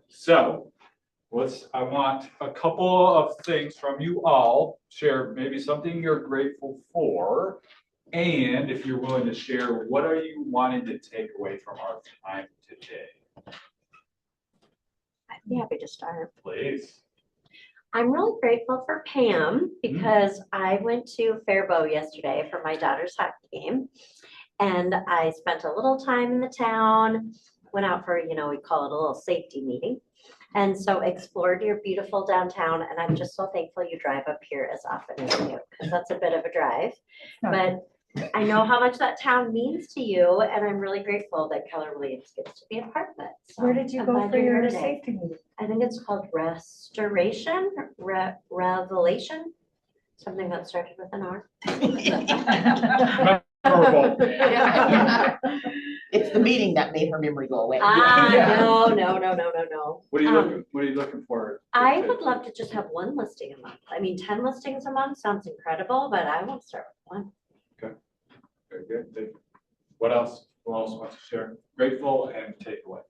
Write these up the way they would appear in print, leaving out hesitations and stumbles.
So I want a couple of things from you all. Share maybe something you're grateful for. And if you're willing to share, what are you wanting to take away from our time today? I'd be happy to start. Please. I'm really grateful for Pam because I went to Faribault yesterday for my daughter's hockey game. And I spent a little time in the town, went out for, we call it a little safety meeting. And so explored your beautiful downtown. And I'm just so thankful you drive up here as often as you do, because that's a bit of a drive. But I know how much that town means to you, and I'm really grateful that Keller Williams gets to be a part of it. So where did you go for your safety meeting? I think it's called Restoration, Revelation, something that started with an R. It's the meeting that made her memory go away. No. What are you looking for? I would love to just have one listing a month. I mean, 10 listings a month sounds incredible, but I won't start with one. Okay. Very good. What else? Who else wants to share? Grateful and takeaway.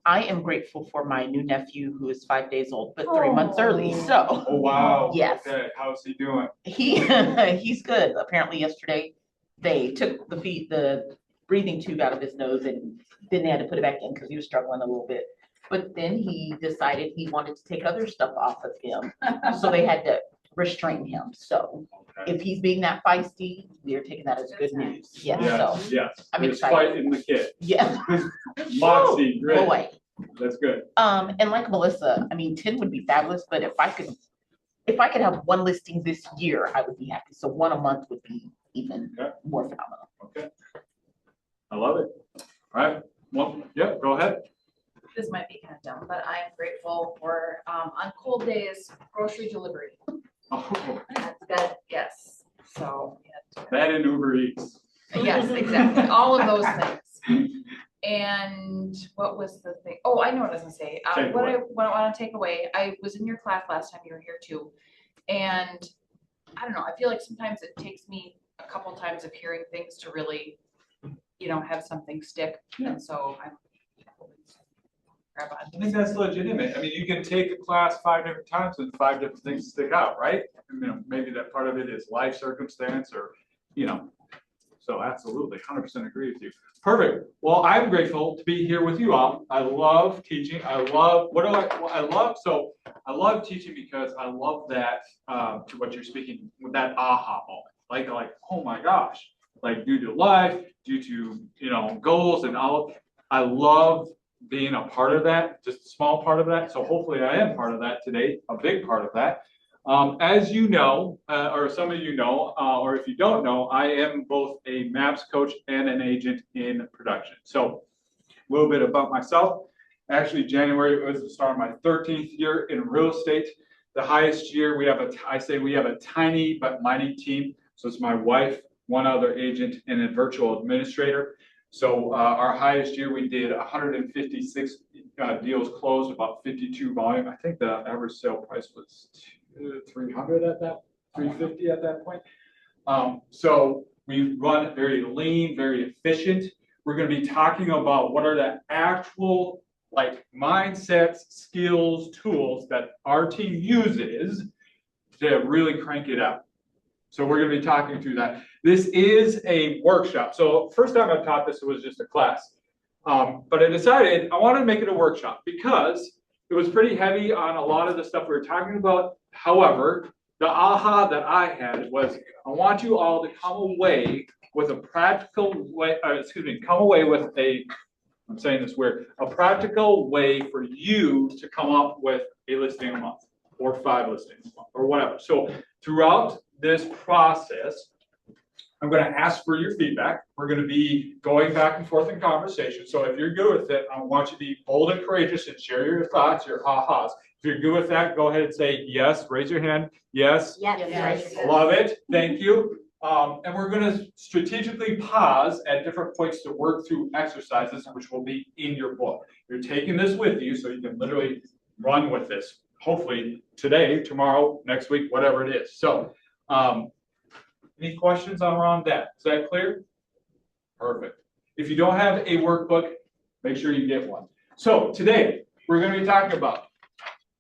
I am grateful for my new nephew who is 5 days old, but 3 months early. So. Oh wow. Yes. Okay. How's he doing? He's good. Apparently yesterday they took the breathing tube out of his nose and then they had to put it back in because he was struggling a little bit. But then he decided he wanted to take other stuff off of him. So they had to restrain him. So if he's being that feisty, we are taking that as good news. Yeah. Yes, so yes. I'm It's excited. quite in the kid. Yeah. Moxie, great. Boy. That's good. And like Melissa, I mean, 10 would be fabulous, but if I could have one listing this year, I would be happy. So one a month would be even more phenomenal. Okay. I love it. All right. Well, yeah, go ahead. This might be kind of dumb, but I am grateful for, on cold days, grocery delivery. Oh, That's good, yes. So, yeah. that and Uber Eats. Yes, exactly. All of those things. And what was the thing? Oh, I know what I was gonna say. What I want to take away, I was in your class last time you were here too. And I don't know, I feel like sometimes it takes me a couple times of hearing things to really, have something stick. And so I'm grab on. I think that's legitimate. I mean, you can take a class 5 different times and 5 different things stick out, right? Maybe that part of it is life circumstance or, so absolutely 100% agree with you. Perfect. Well, I'm grateful to be here with you all. I love teaching. I love teaching because I love that to what you're speaking with that aha moment. Like, oh my gosh, like due to life, due to, goals and all. I love being a part of that, just a small part of that. So hopefully I am part of that today, a big part of that. As you know, or some of you know, or if you don't know, I am both a MAPS coach and an agent in production. So a little bit about myself. Actually, January was the start of my 13th year in real estate. The highest year we have a tiny but mighty team. So it's my wife, one other agent, and a virtual administrator. So our highest year we did 156 deals closed, about 52 volume. I think the average sale price was 300 at that, 350 at that point. So we run very lean, very efficient. We're going to be talking about what are the actual mindsets, skills, tools that our team uses to really crank it out. So we're going to be talking through that. This is a workshop. So first time I taught this, it was just a class. But I decided I wanted to make it a workshop because it was pretty heavy on a lot of the stuff we were talking about. However, the aha that I had was I want you all to come away with a practical way, come away with I'm saying this weird, a practical way for you to come up with a listing a month or 5 listings a month or whatever. So throughout this process, I'm going to ask for your feedback. We're going to be going back and forth in conversation. So if you're good with it, I want you to be bold and courageous and share your thoughts, your ahas. If you're good with that, go ahead and say yes. Raise your hand. Yes. Yes. Love it. Thank you. And we're going to strategically pause at different points to work through exercises, which will be in your book. You're taking this with you so you can literally run with this, hopefully today, tomorrow, next week, whatever it is. So any questions around that? Is that clear? Perfect. If you don't have a workbook, make sure you get one. So today, we're gonna be talking about,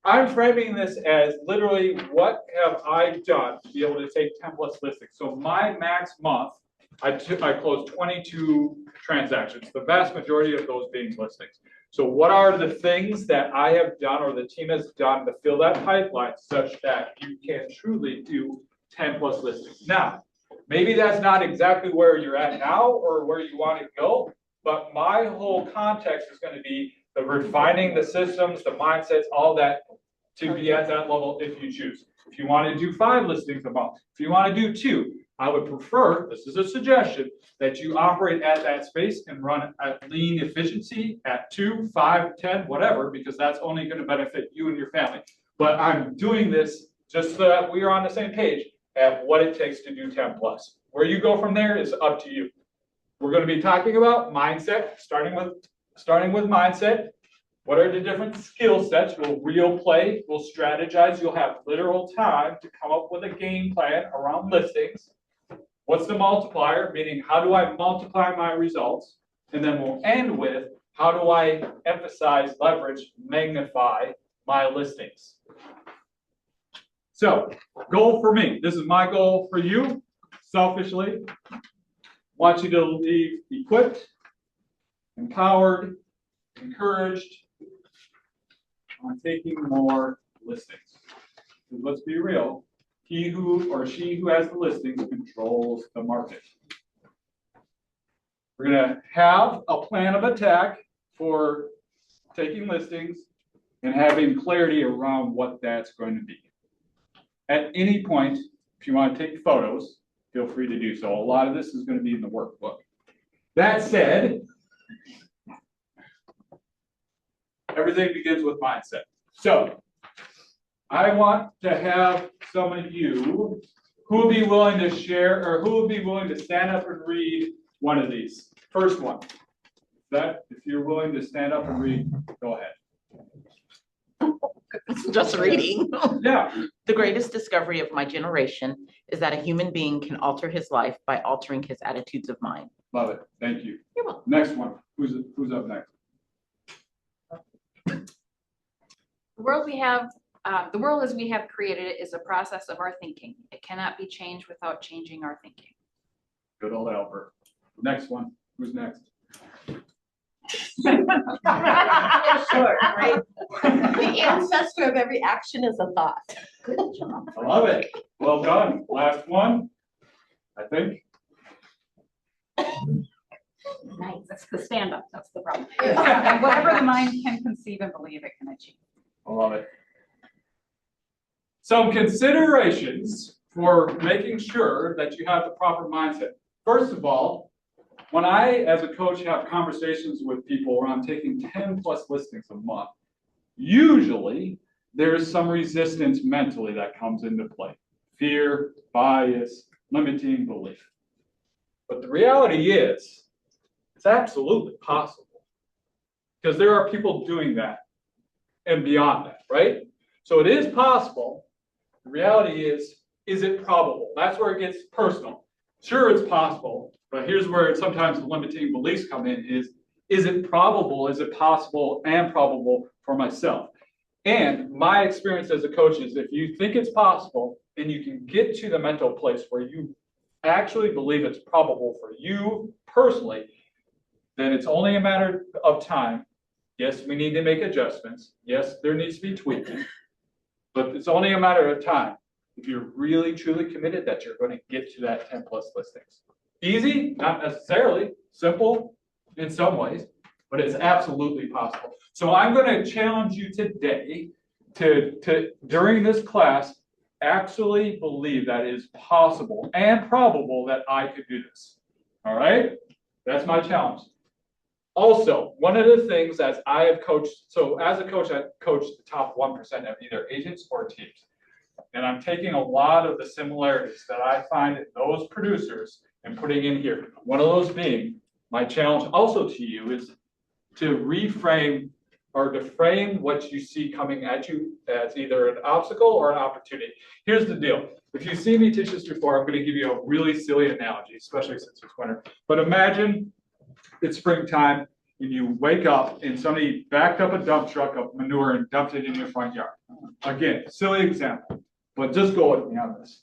I'm framing this as literally what have I done to be able to take 10 plus listings. So my max month, I closed 22 transactions, the vast majority of those being listings. So what are the things that I have done or the team has done to fill that pipeline such that you can truly do 10 plus listings? Now, maybe that's not exactly where you're at now or where you want to go, but my whole context is going to be the refining the systems, the mindsets, all that to be at that level if you choose. If you want to do 5 listings a month, if you want to do 2, I would prefer, this is a suggestion, that you operate at that space and run at lean efficiency at 2, 5, 10, whatever, because that's only going to benefit you and your family. But I'm doing this just so that we are on the same page at what it takes to do 10 plus. Where you go from there is up to you. We're going to be talking about mindset, starting with mindset. What are the different skill sets? We'll real play, we'll strategize. You'll have literal time to come up with a game plan around listings. What's the multiplier? Meaning, how do I multiply my results? And then we'll end with, how do I emphasize, leverage, magnify my listings? So, goal for me. This is my goal for you, selfishly. Want you to leave equipped, empowered, encouraged on taking more listings. Because let's be real, he who or she who has the listings controls the market. We're going to have a plan of attack for taking listings and having clarity around what that's going to be. At any point, if you want to take photos, feel free to do so. A lot of this is going to be in the workbook. That said, everything begins with mindset. So, I want to have some of you who will be willing to share, or who will be willing to stand up and read one of these. First one. If you're willing to stand up and read, go ahead. Just reading. Yeah. The greatest discovery of my generation is that a human being can alter his life by altering his attitudes of mind. Love it. Thank you. You're welcome. Next one. Who's up next? The world as we have created it is a process of our thinking. It cannot be changed without changing our thinking. Good old Albert. Next one. Who's next? Short, right? The ancestor of every action is a thought. Good job. I love it. Well done. Last one, I think. Nice. That's the stand-up, that's the problem. And whatever the mind can conceive and believe, it can achieve. I love it. Some considerations for making sure that you have the proper mindset. First of all, when I, as a coach, have conversations with people where I'm taking 10 plus listings a month, usually there's some resistance mentally that comes into play. Fear, bias, limiting belief. But the reality is, it's absolutely possible. Because there are people doing that and beyond that, right? So it is possible. The reality is it probable? That's where it gets personal. Sure, it's possible, but here's where sometimes the limiting beliefs come in is it probable, is it possible and probable for myself? And my experience as a coach is if you think it's possible and you can get to the mental place where you actually believe it's probable for you personally, then it's only a matter of time. Yes, we need to make adjustments. Yes, there needs to be tweaking, but it's only a matter of time. If you're really truly committed that you're going to get to that 10 plus listings. Easy, not necessarily. Simple in some ways, but it's absolutely possible. So I'm going to challenge you today to during this class, actually believe that it is possible and probable that I could do this. All right? That's my challenge. Also, one of the things as I have coached, so as a coach, I coach the top 1% of either agents or teams. And I'm taking a lot of the similarities that I find in those producers and putting in here. One of those being, my challenge also to you is to reframe or to frame what you see coming at you as either an obstacle or an opportunity. Here's the deal. If you've seen me teach this before, I'm going to give you a really silly analogy, especially since it's winter. But imagine it's springtime and you wake up and somebody backed up a dump truck of manure and dumped it in your front yard. Again, silly example, but just go with me on this.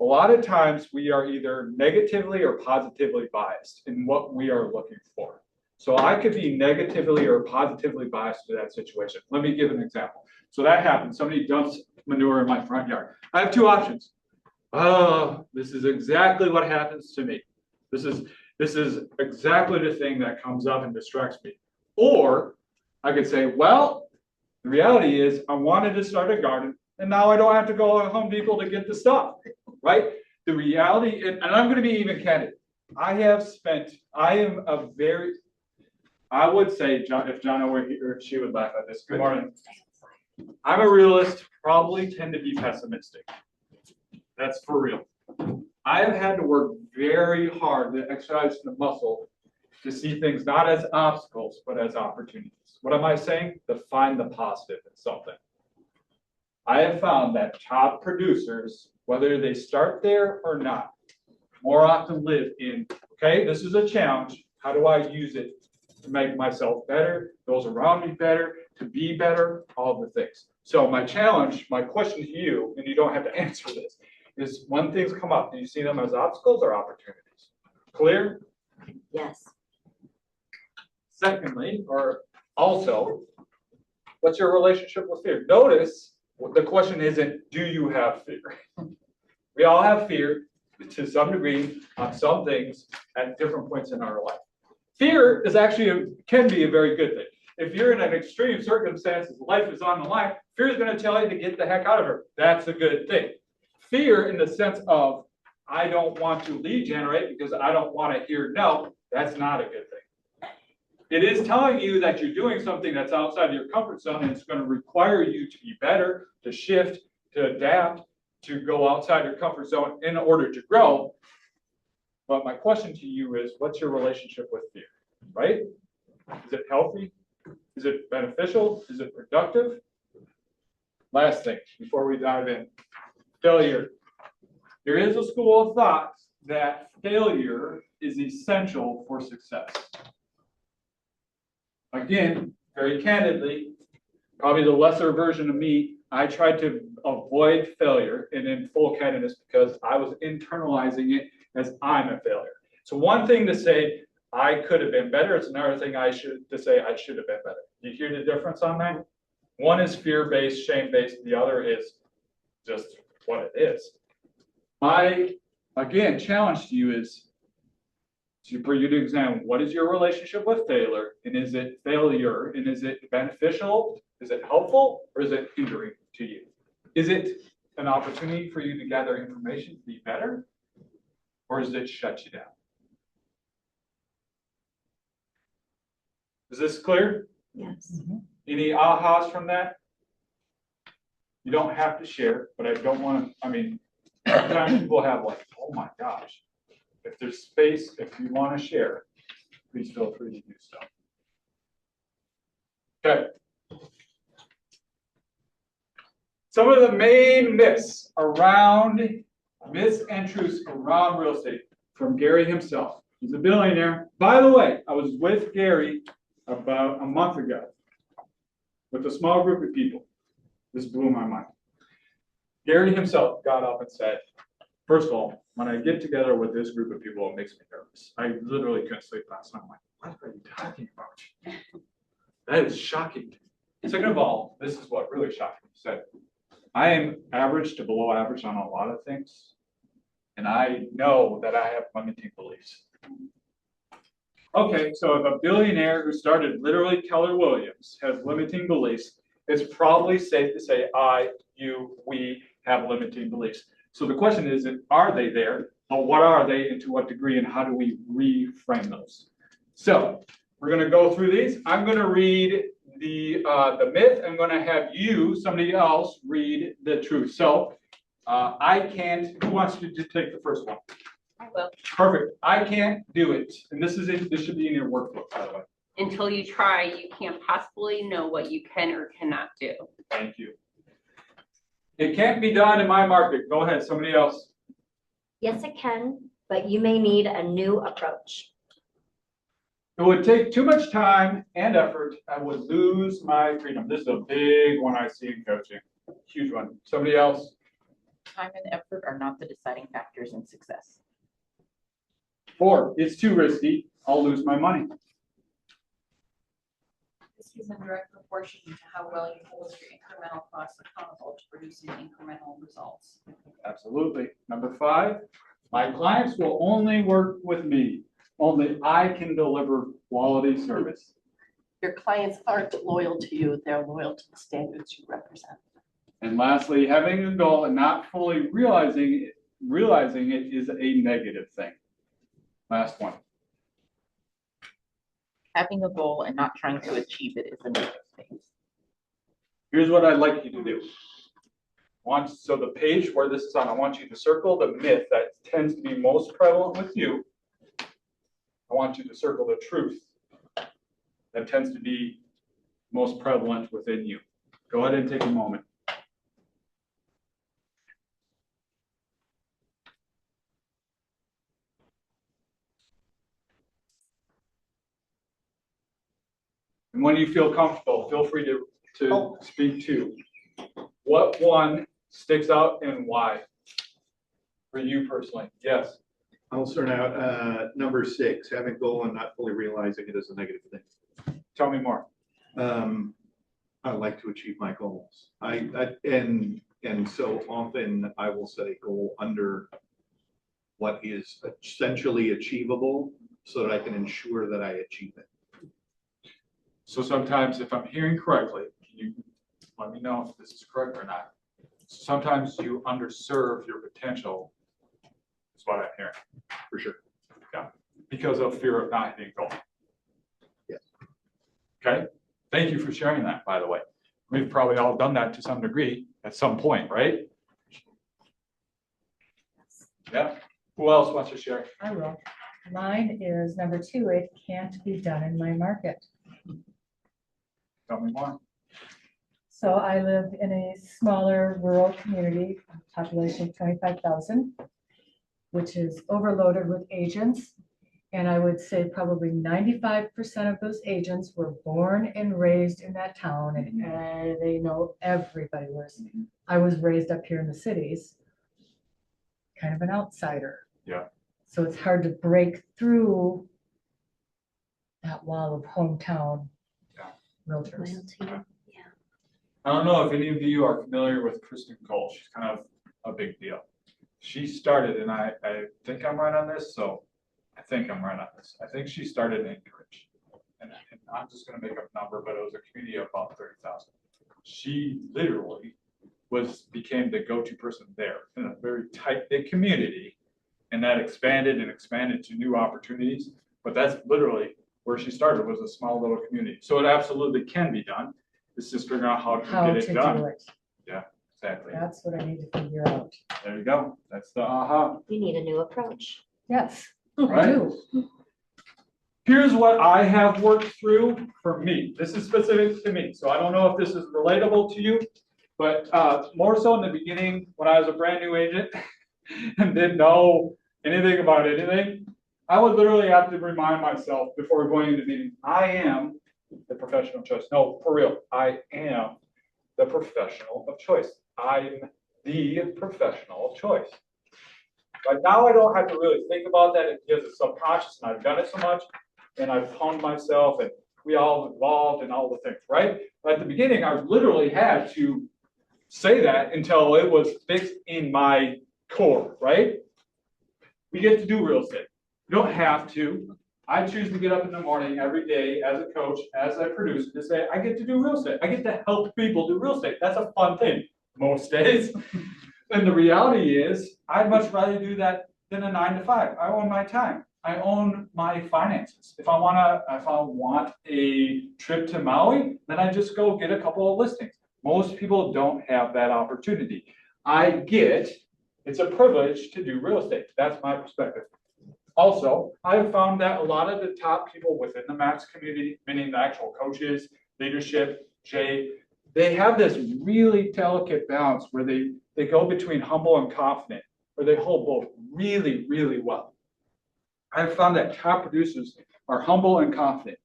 A lot of times we are either negatively or positively biased in what we are looking for. So I could be negatively or positively biased to that situation. Let me give an example. So that happens. Somebody dumps manure in my front yard. I have two options. Oh, this is exactly what happens to me. This is exactly the thing that comes up and distracts me. Or I could say, well, the reality is I wanted to start a garden and now I don't have to go to Home Depot to get the stuff, right? The reality, and I'm going to be even candid. I would say, John, if John were here, she would laugh at this. Good morning. I'm a realist, probably tend to be pessimistic. That's for real. I have had to work very hard to exercise the muscle to see things not as obstacles, but as opportunities. What am I saying? To find the positive in something. I have found that top producers, whether they start there or not, more often live in, okay, this is a challenge. How do I use it to make myself better, those around me better, to be better, all the things. So my challenge, my question to you, and you don't have to answer this, is when things come up, do you see them as obstacles or opportunities? Clear? Yes. Secondly, or also, what's your relationship with fear? Notice the question isn't, do you have fear? We all have fear to some degree on some things at different points in our life. Fear is actually can be a very good thing. If you're in an extreme circumstances, life is on the line, fear is going to tell you to get the heck out of her. That's a good thing. Fear in the sense of, I don't want to lead generate because I don't want to hear no, that's not a good thing. It is telling you that you're doing something that's outside of your comfort zone and it's going to require you to be better, to shift, to adapt, to go outside your comfort zone in order to grow. But my question to you is, what's your relationship with fear, right? Is it healthy? Is it beneficial? Is it productive? Last thing, before we dive in, failure. There is a school of thought that failure is essential for success. Again, very candidly, probably the lesser version of me, I tried to avoid failure and in full candidness because I was internalizing it as I'm a failure. So one thing to say, I could have been better. It's another thing to say I should have been better. Do you hear the difference on that? One is fear-based, shame-based. The other is just what it is. My, again, challenge to you is for you to examine what is your relationship with failure, and is it failure, and is it beneficial, is it helpful, or is it hindering to you? Is it an opportunity for you to gather information to be better, or does it shut you down? Is this clear? Yes. Any ahas from that? You don't have to share, but I don't want to, I mean, sometimes people have like, oh my gosh. If there's space, if you want to share, please feel free to do so. Okay. Some of the main myths and truths around real estate from Gary himself. He's a billionaire. By the way, I was with Gary about a month ago with a small group of people. This blew my mind. Gary himself got up and said, first of all, when I get together with this group of people, it makes me nervous. I literally couldn't sleep last night. I'm like, what are you talking about? That is shocking. Second of all, this is what really shocked me. He said, I am average to below average on a lot of things. And I know that I have limiting beliefs. Okay, so if a billionaire who started literally Keller Williams has limiting beliefs, it's probably safe to say we have limiting beliefs. So the question is, are they there? Or what are they and to what degree, and how do we reframe those? So we're going to go through these. I'm going to read the myth. I'm going to have you, somebody else, read the truth. So who wants to take the first one? I will. Perfect. I can't do it. And this should be in your workbook, by the way. Until you try, you can't possibly know what you can or cannot do. Thank you. It can't be done in my market. Go ahead, somebody else. Yes, it can, but you may need a new approach. It would take too much time and effort. I would lose my freedom. This is a big one I see in coaching. Huge one. Somebody else? Time and effort are not the deciding factors in success. 4, it's too risky. I'll lose my money. This is in direct proportion to how well you hold your incremental costs accountable to producing incremental results. Absolutely. Number 5, my clients will only work with me. Only I can deliver quality service. Your clients aren't loyal to you, they're loyal to the standards you represent. And lastly, having a goal and not fully realizing it is a negative thing. Last one. Having a goal and not trying to achieve it is a negative thing. Here's what I'd like you to do. So the page where this is on, I want you to circle the myth that tends to be most prevalent with you. I want you to circle the truth that tends to be most prevalent within you. Go ahead and take a moment. And when you feel comfortable, feel free to speak to what one sticks out and why for you personally. Yes. I'll start out, number 6, having a goal and not fully realizing it is a negative thing. Tell me more. I like to achieve my goals. And so often I will set a goal under what is essentially achievable so that I can ensure that I achieve it. So sometimes, if I'm hearing correctly, can you let me know if this is correct or not? Sometimes you underserve your potential, is what I'm hearing. For sure. Yeah, because of fear of not hitting goal. Yes. Okay, thank you for sharing that, by the way. We've probably all done that to some degree at some point, right? Yeah, who else wants to share? I will. Mine is number 2, it can't be done in my market. Tell me more. So I live in a smaller rural community, population of 25,000, which is overloaded with agents. And I would say probably 95% of those agents were born and raised in that town, and they know everybody. I was raised up here in the cities, kind of an outsider. Yeah. So it's hard to break through that wall of hometown realtors. Loyalty. I don't know if any of you are familiar with Kristen Cole. She's kind of a big deal. She started, and I think I'm right on this, so I think I'm right on this. I think she started in Anchorage. And I'm just going to make up a number, but it was a community of about 30,000. She literally became the go-to person there in a very tight-knit community, and that expanded and expanded to new opportunities. But that's literally where she started, was a small little community. So it absolutely can be done. It's just figuring out how to get it done. Do it. Yeah, exactly. That's what I need to figure out. There you go. That's the aha. You need a new approach. Yes, Right. I do. Here's what I have worked through for me. This is specific to me, so I don't know if this is relatable to you, but more so in the beginning when I was a brand new agent and didn't know anything about anything, I would literally have to remind myself before going into meeting, I am the professional of choice. No, for real, I am the professional of choice. I'm the professional of choice. But now I don't have to really think about that because it's subconscious and I've done it so much and I've honed myself and we all evolved and all the things, right? But at the beginning, I literally had to say that until it was fixed in my core, right? We get to do real estate. You don't have to. I choose to get up in the morning every day as a coach, as a producer, to say, I get to do real estate. I get to help people do real estate. That's a fun thing most days. And the reality is, I'd much rather do that than a 9 to 5. I own my time. I own my finances. If I want a trip to Maui, then I just go get a couple of listings. Most people don't have that opportunity. It's a privilege to do real estate. That's my perspective. Also, I have found that a lot of the top people within the MAX community, meaning the actual coaches, leadership, Jay, they have this really delicate balance where they go between humble and confident, or they hold both really, really well. I've found that top producers are humble and confident.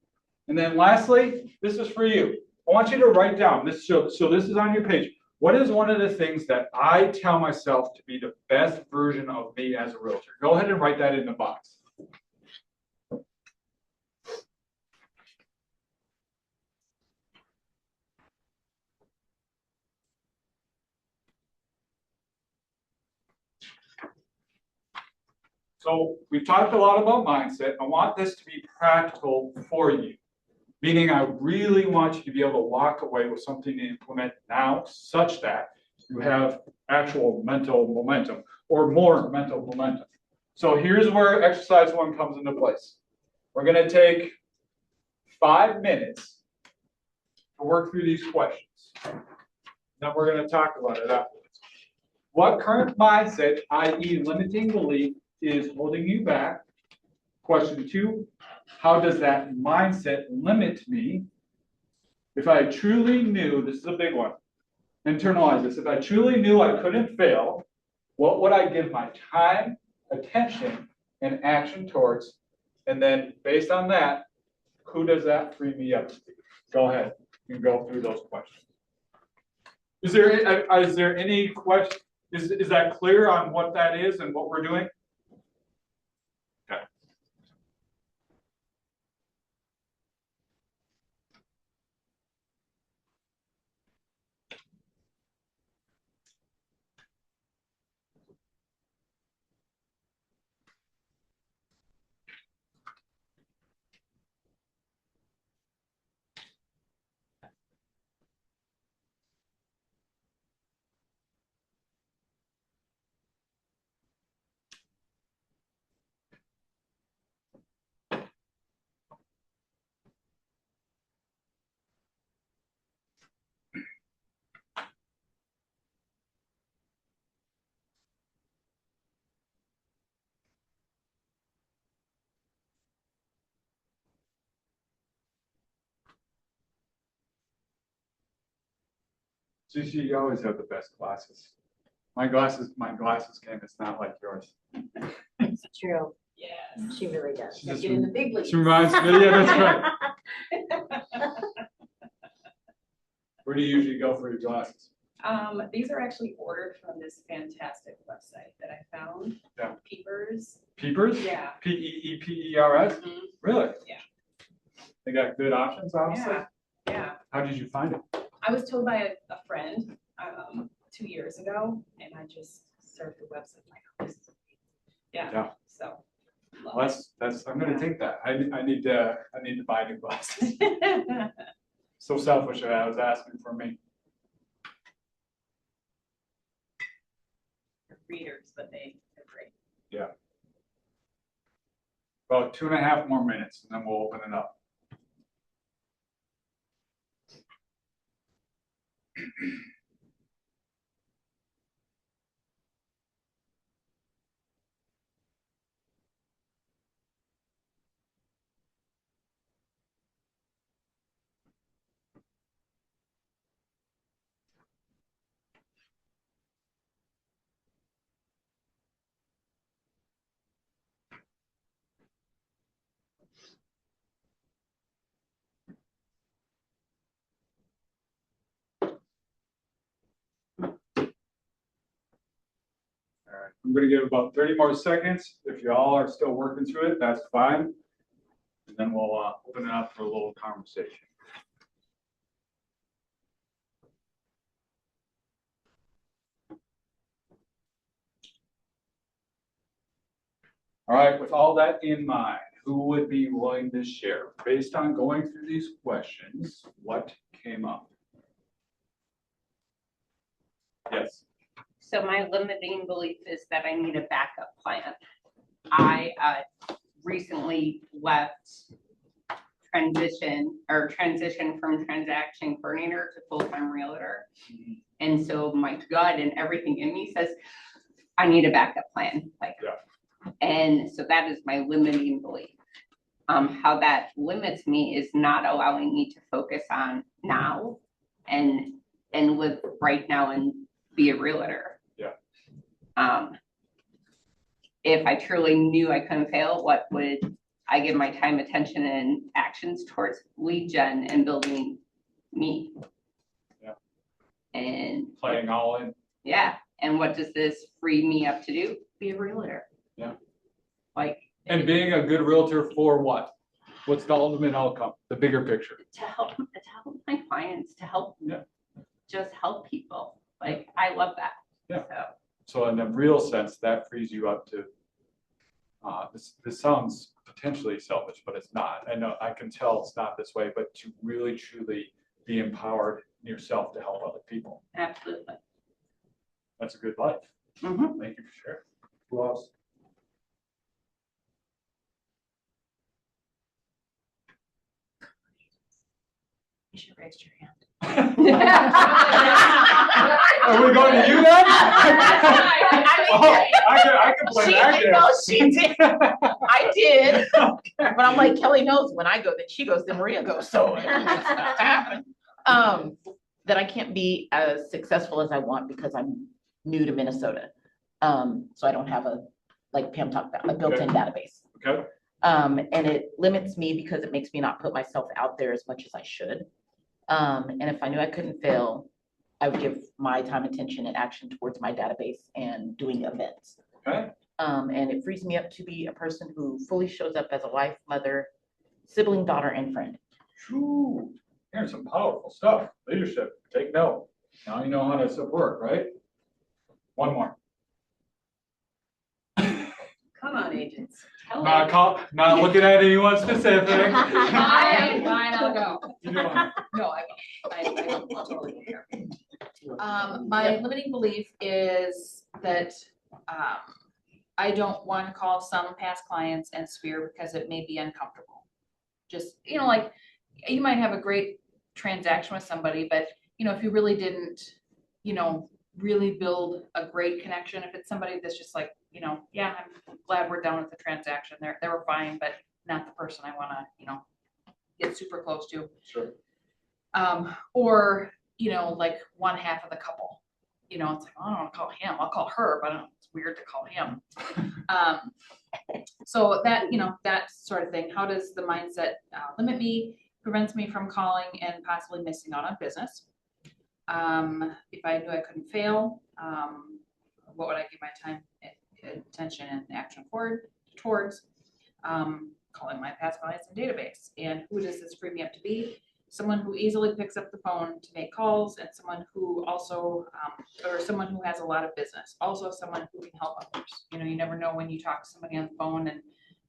And then lastly, this is for you. I want you to write down this. So this is on your page. What is one of the things that I tell myself to be the best version of me as a realtor? Go ahead and write that in the box. So we've talked a lot about mindset. I want this to be practical for you, meaning I really want you to be able to walk away with something to implement now such that you have actual mental momentum or more mental momentum. So here's where exercise 1 comes into place. We're going to take 5 minutes to work through these questions. Then we're going to talk about it afterwards. What current mindset, i.e. limiting belief, is holding you back? Question 2, how does that mindset limit me? If I truly knew, this is a big one, internalize this. If I truly knew I couldn't fail, what would I give my time, attention, and action towards? And then based on that, who does that free me up to be? Go ahead, you can go through those questions. Is there any question? Is that clear on what that is and what we're doing? Okay. Sushi, you always have the best glasses. My glasses game is not like yours. It's true. Yes. She really does. She Like just in the big leagues. She reminds me, yeah, that's right. Where do you usually go for your glasses? These are actually ordered from this fantastic website that I found. Yeah. Peepers. Peepers? Yeah. Peepers? Mhm. Really? Yeah. They got good options, obviously. Yeah. Yeah. How did you find it? I was told by a friend 2 years ago, and I just surfed the website like, oh, this is amazing. Yeah. Yeah. So. Well, that's I'm gonna take that. I need to buy new glasses. So selfish that I was asking for me. Readers, but they're great. Yeah. About 2.5 more minutes and then we'll open it up. All right, I'm gonna give about 30 more seconds. If you all are still working through it, that's fine. And then we'll open it up for a little conversation. All right, with all that in mind, who would be willing to share? Based on going through these questions, what came up? Yes. So my limiting belief is that I need a backup plan. I recently left transition from transaction coordinator to full-time realtor. And so my gut and everything in me says, I need a backup plan. Like, Yeah. And so that is my limiting belief. How that limits me is not allowing me to focus on now and live right now and be a realtor. Yeah. If I truly knew I couldn't fail, what would I give my time, attention, and actions towards lead gen and building me. Yeah. And Playing all in. yeah, and what does this free me up to do? Be a realtor. Yeah. Like, And being a good realtor for what? What's the ultimate outcome? The bigger picture. to help my clients, to help Yeah. just help people. Like, I love that. Yeah. So, So in a real sense, that frees you up to, this sounds potentially selfish, but it's not. I know, I can tell it's not this way, but to really truly be empowered yourself to help other people. absolutely. That's a good life. Mhm. Thank you for sharing. Who else? You should raise your hand. Are we going to you then? Oh, I can play She that did, game. no, she did. I did. But I'm like, Kelly knows when I go, then she goes, then Maria goes, so it's not to happen. That I can't be as successful as I want because I'm new to Minnesota. So I don't have a, like Pam talked about, a built-in database. Okay, And it limits me because it makes me not put myself out there as much as I should. And if I knew I couldn't fail, I would give my time, attention, and action towards my database and doing events. okay. And it frees me up to be a person who fully shows up as a wife, mother, sibling, daughter, and friend. True. Here's some powerful stuff. Leadership, take note. Now you know how to support, right? One more. Come on, agents. Not looking at anyone specific. Fine, I'll go. You know, No, I totally don't care. My limiting belief is that, I don't want to call some past clients and swear because it may be uncomfortable. Just, like, you might have a great transaction with somebody, but, if you really didn't, really build a great connection, if it's somebody that's just like, yeah, I'm glad we're done with the transaction, they were fine, but not the person I wanna, get super close to. Sure. Or, like one half of the couple, it's like, I don't wanna call him, I'll call her, but it's weird to call him. So that, that sort of thing, how does the mindset limit me, prevents me from calling and possibly missing out on business? If I knew I couldn't fail, what would I give my time, attention, and action towards? Calling my past clients and database. And who does this free me up to be? Someone who easily picks up the phone to make calls, and someone who also, or someone who has a lot of business. Also someone who can help others. You never know when you talk to somebody on the phone and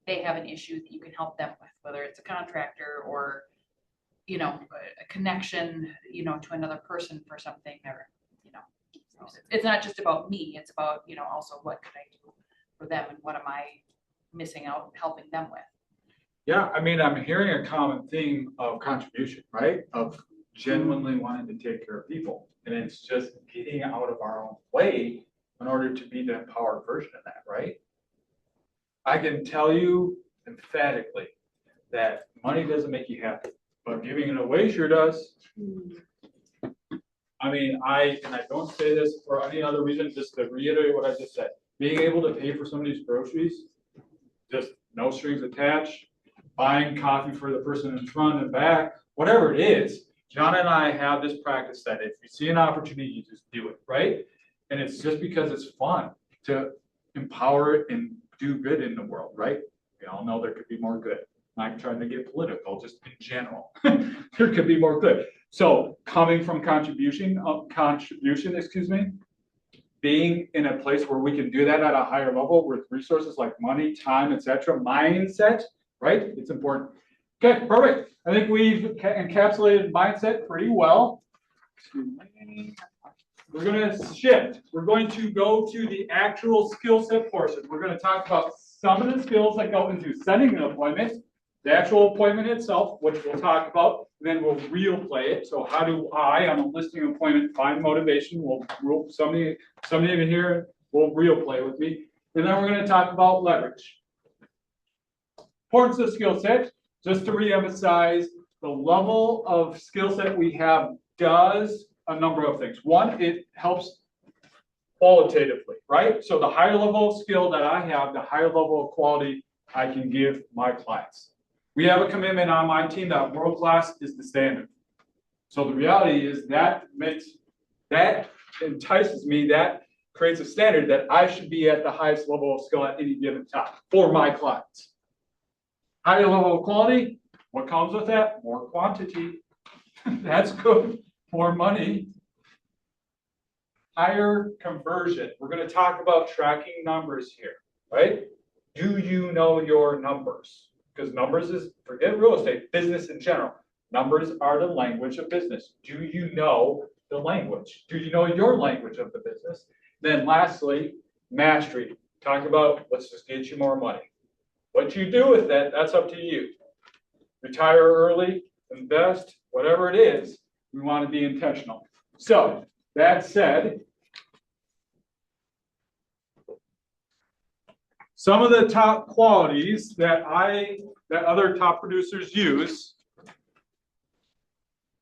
they have an issue that you can help them with, whether it's a contractor or, a connection, to another person for something, or, so it's not just about me, it's about, also what could I do for them and what am I missing out and helping them with. Yeah, I mean, I'm hearing a common theme of contribution, right? Of genuinely wanting to take care of people. And it's just getting out of our own way in order to be the empowered version of that, right? I can tell you emphatically that money doesn't make you happy, but giving it away sure does. I mean, I don't say this for any other reason, just to reiterate what I just said. Being able to pay for somebody's groceries, just no strings attached, buying coffee for the person in front and back, whatever it is. John and I have this practice that if you see an opportunity, you just do it, right? And it's just because it's fun to empower it and do good in the world, right? We all know there could be more good. I'm not trying to get political, just in general. There could be more good. So coming from contribution, being in a place where we can do that at a higher level with resources like money, time, etc., mindset, right? It's important. Okay, perfect. I think we've encapsulated mindset pretty well. We're going to shift. We're going to go to the actual skill set portion. We're going to talk about some of the skills that go into setting an appointment, the actual appointment itself, which we'll talk about, and then we'll real play it. So how do I, on a listing appointment, find motivation? Somebody of you here will real play with me. And then we're going to talk about leverage. Importance of skill set, just to reemphasize, the level of skill set we have does a number of things. One, it helps qualitatively, right? So the higher level of skill that I have, the higher level of quality I can give my clients. We have a commitment on my team that world-class is the standard. So the reality is that entices me, that creates a standard that I should be at the highest level of skill at any given time for my clients. Higher level of quality, what comes with that? More quantity. That's good. More money. Higher conversion. We're going to talk about tracking numbers here, right? Do you know your numbers? Because numbers is, forget real estate, business in general. Numbers are the language of business. Do you know the language? Do you know your language of the business? Then lastly, mastery. Talk about let's just get you more money. What you do with that, that's up to you. Retire early, invest, whatever it is, we want to be intentional. So that said, some of the top qualities that other top producers use.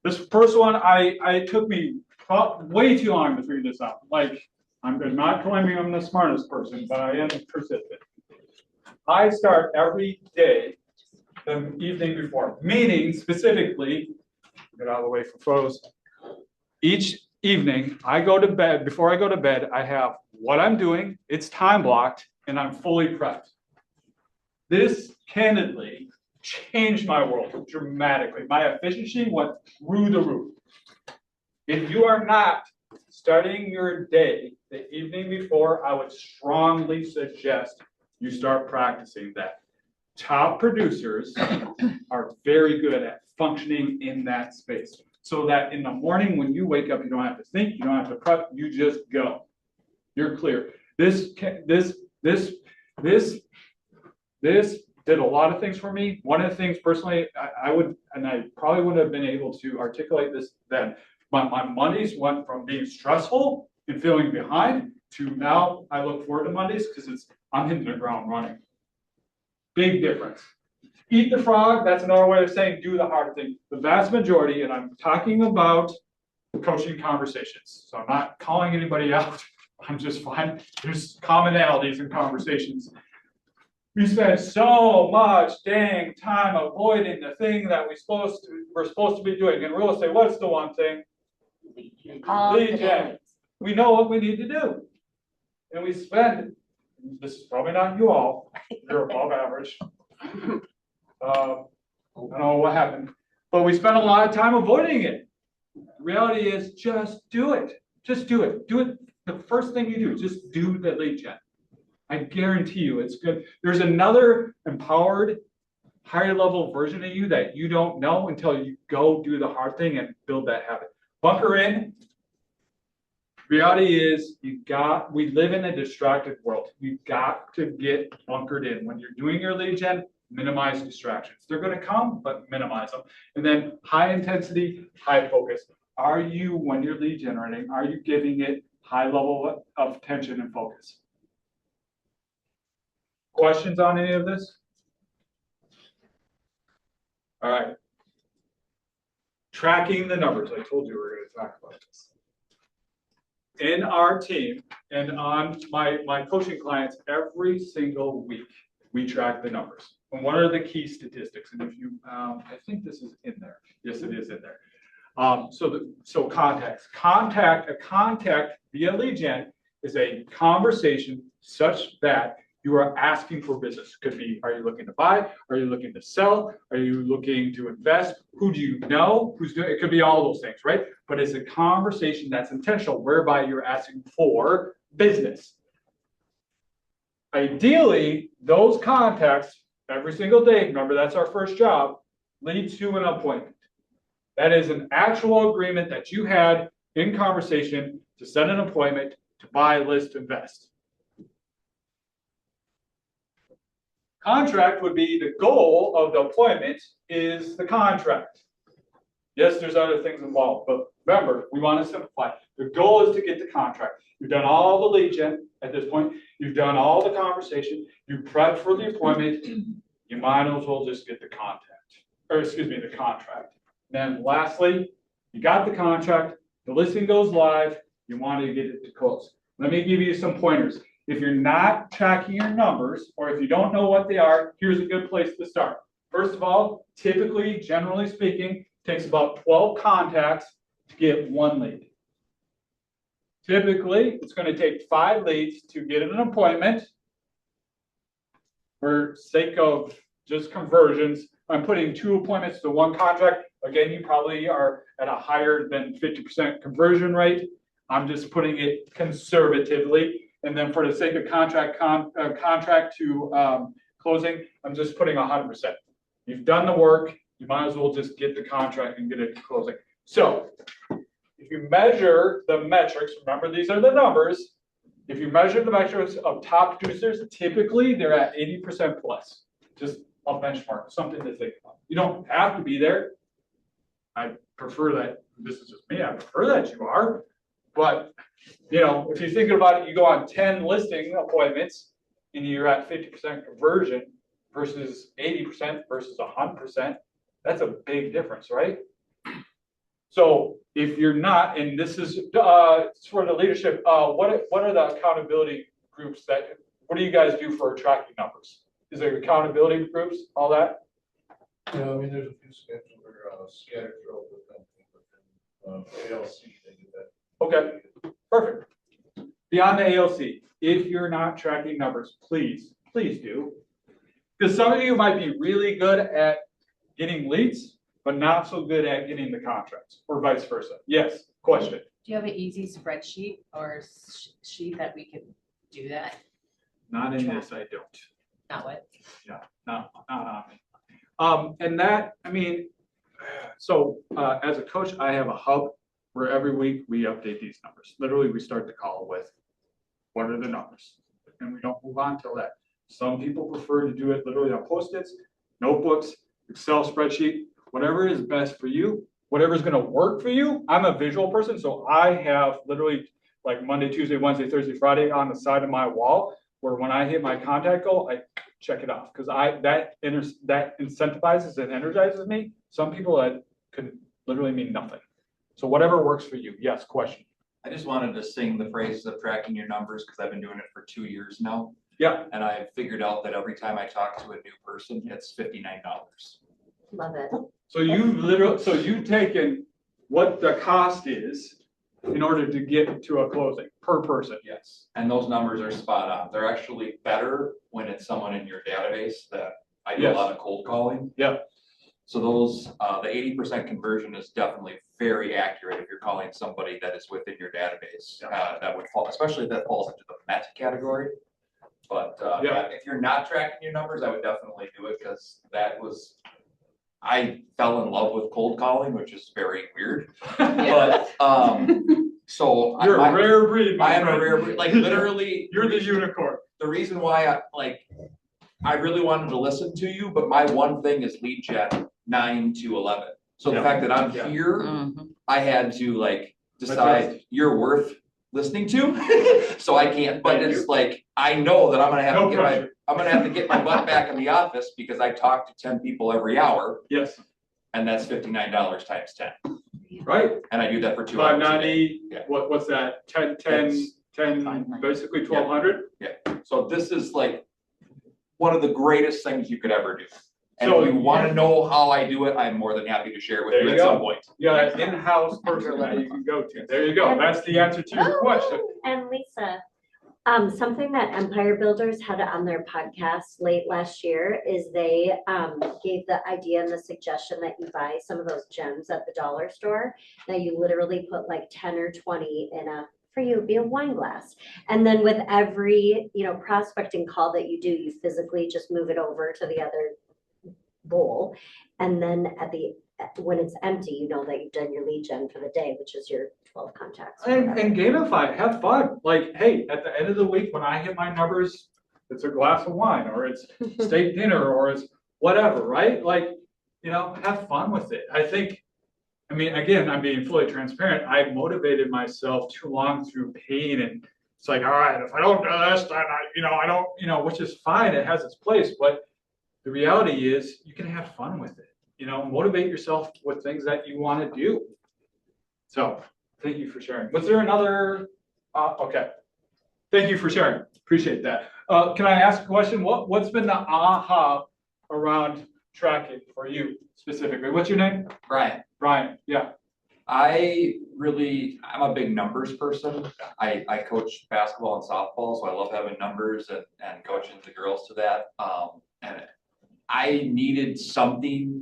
This first one, it took me way too long to figure this out. Like, I'm not claiming I'm the smartest person, but I am persistent. I start every day the evening before, meaning specifically, get out of the way for photos. Each evening, I go to bed. Before I go to bed, I have what I'm doing, it's time blocked, and I'm fully prepped. This candidly changed my world dramatically. My efficiency went through the roof. If you are not starting your day the evening before, I would strongly suggest you start practicing that. Top producers are very good at functioning in that space. So that in the morning when you wake up, you don't have to think, you don't have to prep, you just go. You're clear. This did a lot of things for me. One of the things personally, I probably wouldn't have been able to articulate this then. My Mondays went from being stressful and feeling behind to now I look forward to Mondays because I'm hitting the ground running. Big difference. Eat the frog, that's another way of saying do the hard thing. The vast majority, and I'm talking about coaching conversations. So I'm not calling anybody out. I'm just fine. There's commonalities in conversations. We spend so much dang time avoiding the thing that we're supposed to be doing. In real estate, what's the one thing? Lead gen. We know what we need to do. And we spend, this is probably not you all, you're above average. I don't know what happened, but we spend a lot of time avoiding it. The reality is just do it. Just do it. Do it. The first thing you do, just do the lead gen. I guarantee you it's good. There's another empowered, higher level version of you that you don't know until you go do the hard thing and build that habit. Bunker in. Reality is we live in a distracted world. You got to get bunkered in. When you're doing your lead gen, minimize distractions. They're going to come, but minimize them. And then high intensity, high focus. Are you, when you're lead generating, are you giving it high level of attention and focus? Questions on any of this? All right. Tracking the numbers. I told you we were going to talk about this. In our team and on my coaching clients, every single week, we track the numbers. And what are the key statistics? And if you, I think this is in there. Yes, it is in there. So contacts. A contact via lead gen is a conversation such that you are asking for business. Could be, are you looking to buy? Are you looking to sell? Are you looking to invest? Who do you know? Who's doing it? Could be all those things, right? But it's a conversation that's intentional, whereby you're asking for business. Ideally, those contacts every single day, remember that's our first job, leads to an appointment. That is an actual agreement that you had in conversation to set an appointment to buy, list, invest. Contract would be the goal of the appointment is the contract. Yes, there's other things involved, but remember, we want to simplify. The goal is to get the contract. You've done all the lead gen at this point. You've done all the conversation. You prep for the appointment. You might as well just get the contact, or excuse me, the contract. Then lastly, you got the contract. The listing goes live. You want to get it to close. Let me give you some pointers. if you're not tracking your numbers, or if you don't know what they are, here's a good place to start. First of all, typically, generally speaking, takes about 12 contacts to get 1 lead. Typically, it's gonna take 5 leads to get an appointment. For sake of just conversions, I'm putting 2 appointments to 1 contract. Again, you probably are at a higher than 50% conversion rate. I'm just putting it conservatively. And then for the sake of contract to closing, I'm just putting 100%. You've done the work, you might as well just get the contract and get it to closing. So if you measure the metrics, remember these are the numbers. If you measure the metrics of top producers, typically they're at 80% plus. Just a benchmark, something to think about. You don't have to be there. I prefer that, this is just me, I prefer that you are. But, you know, if you're thinking about it, you go on 10 listing appointments and you're at 50% conversion versus 80% versus 100%, that's a big difference, right? So if you're not, and this is for the leadership, what are the accountability groups what do you guys do for tracking numbers? Is there accountability groups, all that? Yeah, I mean, there's a few scheduled or scattered throughout the ALC, they do that. Okay, perfect. Beyond the ALC, if you're not tracking numbers, please do. Because some of you might be really good at getting leads, but not so good at getting the contracts, or vice versa. Yes, question. Do you have an easy spreadsheet or sheet that we could do that? Not in this, I don't. Not what? Yeah, not on me. And that, I mean, so as a coach, I have a hub where every week we update these numbers. Literally, we start the call with, what are the numbers? And we don't move on till that. Some people prefer to do it literally on Post-its, notebooks, Excel spreadsheet, whatever is best for you, whatever is gonna work for you. I'm a visual person, so I have literally like Monday, Tuesday, Wednesday, Thursday, Friday on the side of my wall, where when I hit my contact goal, I check it off, because that incentivizes and energizes me. Some people that could literally mean nothing. So whatever works for you. Yes, question. I just wanted to sing the phrases of tracking your numbers because I've been doing it for 2 years now. Yeah. And I figured out that every time I talk to a new person, it's $59. Love it. So you've taken what the cost is in order to get to a closing per person. Yes, and those numbers are spot on. They're actually better when it's someone in your database that I do a lot of cold calling. Yeah. So those, the 80% conversion is definitely very accurate if you're calling somebody that is within your database. That would fall, especially if that falls into the Met category. But if you're not tracking your numbers, I would definitely do it, because I fell in love with cold calling, which is very weird. But so you're a rare breed. I am a rare breed. Like literally, you're the unicorn. The reason why I really wanted to listen to you, but my one thing is lead gen 9 to 11. So the fact that I'm here, I had to decide you're worth listening to. So I can't, but it's like, I know that I'm gonna have to get my butt back in the office because I talk to 10 people every hour. Yes. And that's $59 times 10. Right? And I do that for 2 hours. 590, what's that? 10, basically 1,200? Yeah. So this is like one of the greatest things you could ever do. And So if you want to know how I do it, I'm more than happy to share it with you at some point. You got an in-house person that you can go to. There you go. That's the answer to your question. And Lisa, something that Empire Builders had on their podcast late last year is they gave the idea and the suggestion that you buy some of those gems at the dollar store. That you literally put like 10 or 20 in for you, it'd be a wine glass. And then with every, prospecting call that you do, you physically just move it over to the other bowl. And then when it's empty, you know that you've done your lead gen for the day, which is your 12 contacts. And gamify, have fun. Like, hey, at the end of the week, when I hit my numbers, it's a glass of wine, or it's steak dinner, or it's whatever, right? Like, have fun with it. Again, I'm being fully transparent. I motivated myself too long through pain, and it's like, all right, if I don't do this, then I don't, which is fine. It has its place, but the reality is you can have fun with it. Motivate yourself with things that you want to do. So thank you for sharing. Was there another? Okay. Thank you for sharing. Appreciate that. Can I ask a question? What's been the aha around tracking for you specifically? What's your name? Brian, Brian. Yeah. I'm a big numbers person. I coach basketball and softball, so I love having numbers and coaching the girls to that. And I needed something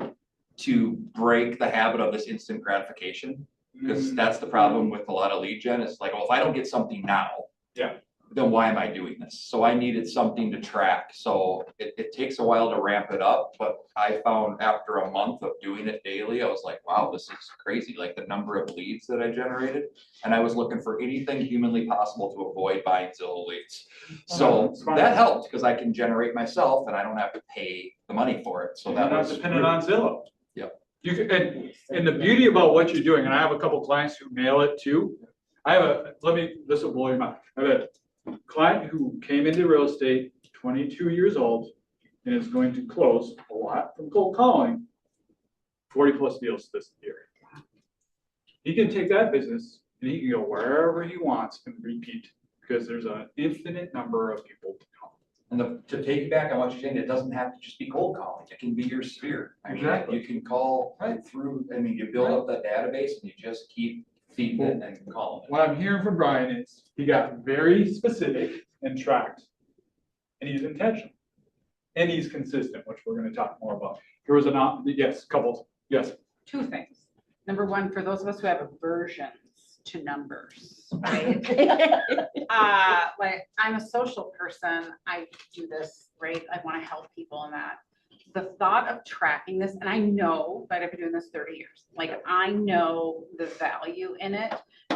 to break the habit of this instant gratification. Because that's the problem with a lot of lead gen. It's like, well, if I don't get something now. Yeah. Then why am I doing this? So I needed something to track. So it takes a while to ramp it up, but I found after a month of doing it daily, I was like, wow, this is crazy. Like the number of leads that I generated. And I was looking for anything humanly possible to avoid buying Zillow leads. So that helped because I can generate myself and I don't have to pay the money for it. So that was not dependent on Zillow. Yep. You can, and the beauty about what you're doing, and I have a couple clients who nail it too. This will blow your mind. I have a client who came into real estate 22 years old and is going to close a lot from cold calling, 40+ deals this year. He can take that business and he can go wherever he wants and repeat because there's an infinite number of people to call. And to take back on what you're saying, it doesn't have to just be cold calling. It can be your sphere. I mean, Exactly. you can call through, I mean, you build up that database and you just keep feeding it and calling it. What I'm hearing from Brian is he got very specific and tracked, and he's intentional, and he's consistent, which we're going to talk more about. There was yes. Two things. Number one, for those of us who have aversions to numbers, right? Like I'm a social person. I do this, right? I want to help people in that. The thought of tracking this, and I know that I've been doing this 30 years, like I know the value in it.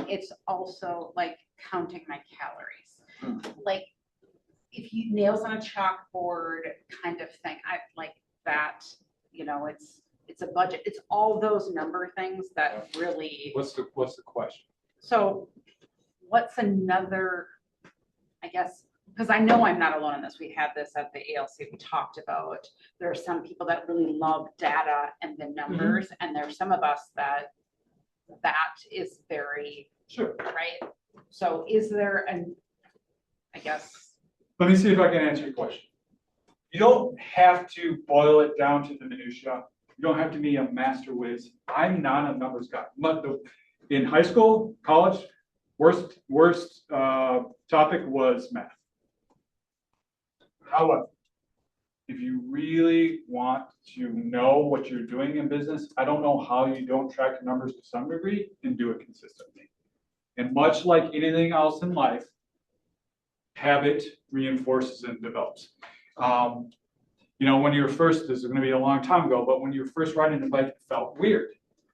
It's also like counting my calories. Like if you nails on a chalkboard kind of thing, I like that, you know, it's a budget. It's all those number things that really. What's the question? So what's another, I guess, because I know I'm not alone in this. We had this at the ALC. We talked about there are some people that really love data and the numbers, and there's some of us that is very Sure. right. So is there I guess. Let me see if I can answer your question. You don't have to boil it down to the minutia. You don't have to be a master whiz. I'm not a numbers guy. In high school, college, worst topic was math. However, if you really want to know what you're doing in business, I don't know how you don't track your numbers to some degree and do it consistently. And much like anything else in life, habit reinforces and develops. You know, when you were first, this is going to be a long time ago, but when you were first riding a bike, it felt weird.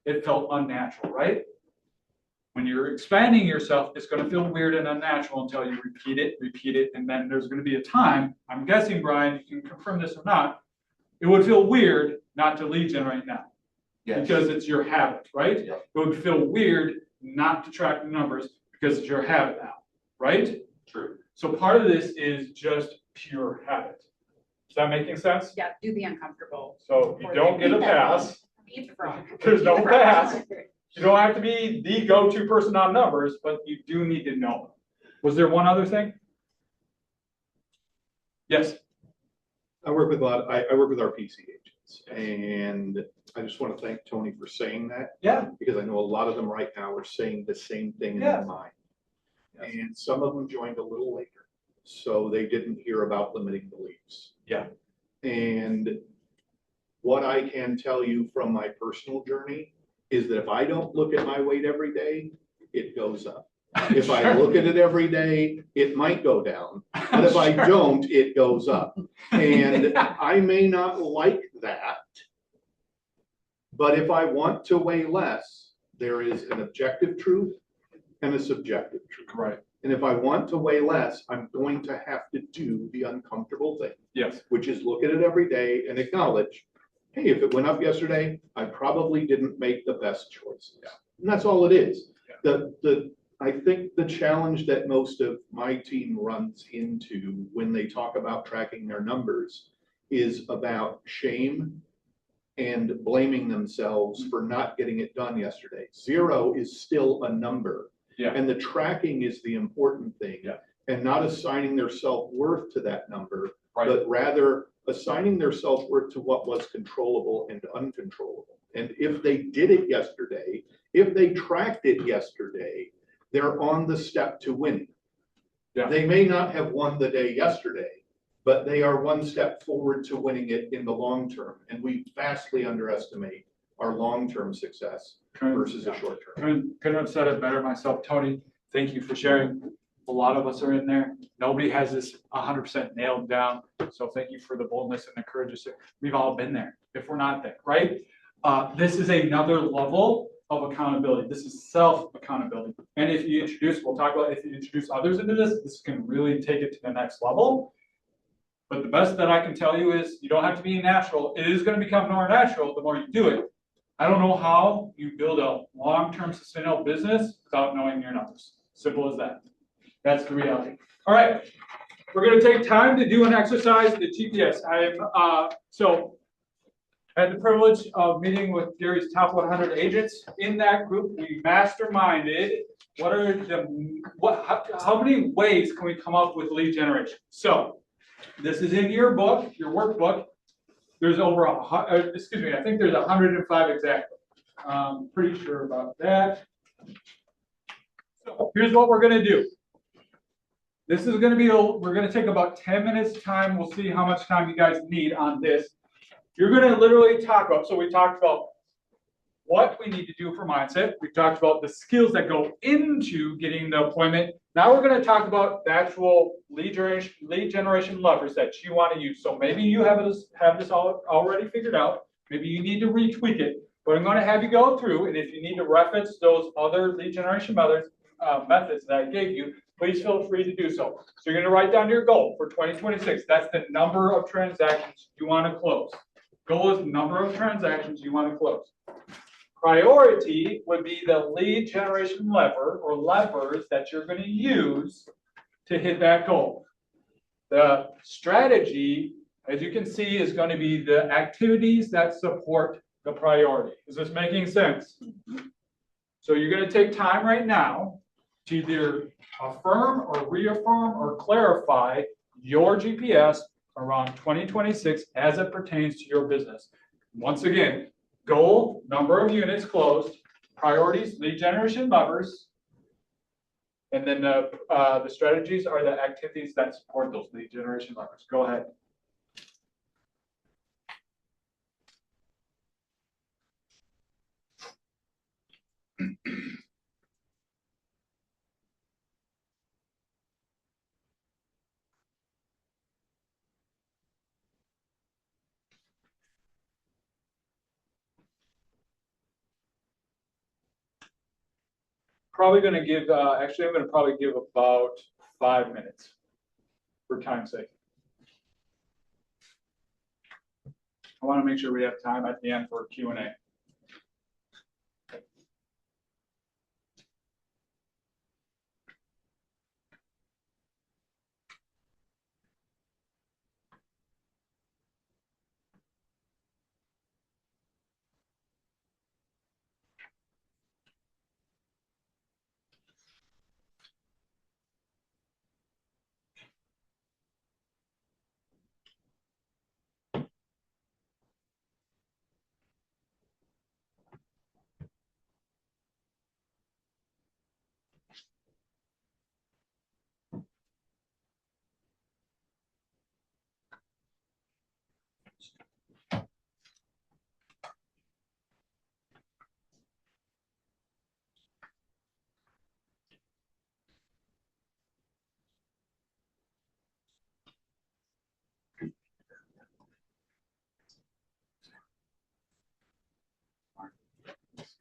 It felt unnatural, right? When you're expanding yourself, it's going to feel weird and unnatural until you repeat it, and then there's going to be a time, I'm guessing, Brian, you can confirm this or not, it would feel weird not to lead generate now. Yes. Because it's your habit, right? Yep. It would feel weird not to track the numbers because it's your habit now, right? True. So part of this is just pure habit. Is that making sense? Yeah, do the uncomfortable. So you don't get a pass. Eat the frog. There's no Eat the frog. pass. You don't have to be the go-to person on numbers, but you do need to know them. Was there one other thing? Yes. I work with I work with our PC agents, and I just want to thank Tony for saying that. Yeah. Because I know a lot of them right now are saying the same thing in Yeah. their mind. And some of them joined a little later, so they didn't hear about limiting beliefs. Yeah. And what I can tell you from my personal journey is that if I don't look at my weight every day, it goes up. If I look at it every day, it might go down, but if I don't, it goes up. And I may not like that, but if I want to weigh less, there is an objective truth and a subjective truth. Right. And if I want to weigh less, I'm going to have to do the uncomfortable thing. Yes. Which is look at it every day and acknowledge, hey, if it went up yesterday, I probably didn't make the best choices. Yeah. And that's all it is. Yeah. I think the challenge that most of my team runs into when they talk about tracking their numbers is about shame and blaming themselves for not getting it done yesterday. 0 is still a number. Yeah. And the tracking is the important thing. Yeah. and not assigning their self-worth to that number, Right. but rather assigning their self-worth to what was controllable and uncontrollable. And if they did it yesterday, if they tracked it yesterday, they're on the step to winning. Yeah. They may not have won the day yesterday, but they are one step forward to winning it in the long term. And we vastly underestimate our long-term success versus a short term. Couldn't have said it better myself. Tony, thank you for sharing. A lot of us are in there. Nobody has this 100% nailed down. So thank you for the boldness and the courage. We've all been there if we're not there, right? This is another level of accountability. This is self-accountability. And if you introduce, we'll talk about if you introduce others into this, this can really take it to the next level. But the best that I can tell you is you don't have to be natural. It is going to become more natural the more you do it. I don't know how you build a long-term sustainable business without knowing your numbers. Simple as that. That's the reality. All right, we're going to take time to do an exercise, the GPS. So I had the privilege of meeting with Gary's top 100 agents. In that group, we masterminded how many ways can we come up with lead generation. So this is in your book, your workbook. There's over I think there's 105 exactly. Pretty sure about that. So here's what we're going to do. This is going to be, we're going to take about 10 minutes time. We'll see how much time you guys need on this. You're going to literally talk about, so we talked about what we need to do for mindset. We talked about the skills that go into getting the appointment. Now we're going to talk about the actual lead generation levers that you want to use. So maybe you have this all already figured out. Maybe you need to retweak it. But I'm going to have you go through, and if you need to reference those other lead generation methods that I gave you, please feel free to do so. So you're going to write down your goal for 2026. That's the number of transactions you want to close. Goal is the number of transactions you want to close. Priority would be the lead generation lever or levers that you're going to use to hit that goal. The strategy, as you can see, is going to be the activities that support the priority. Is this making sense? So you're going to take time right now to either affirm or reaffirm or clarify your GPS around 2026 as it pertains to your business. Once again, goal, number of units closed, priorities, lead generation levers, and then the strategies are the activities that support those lead generation levers. Go ahead. Probably going to give, actually, I'm going to probably give about 5 minutes for time's sake. I want to make sure we have time at the end for Q&A.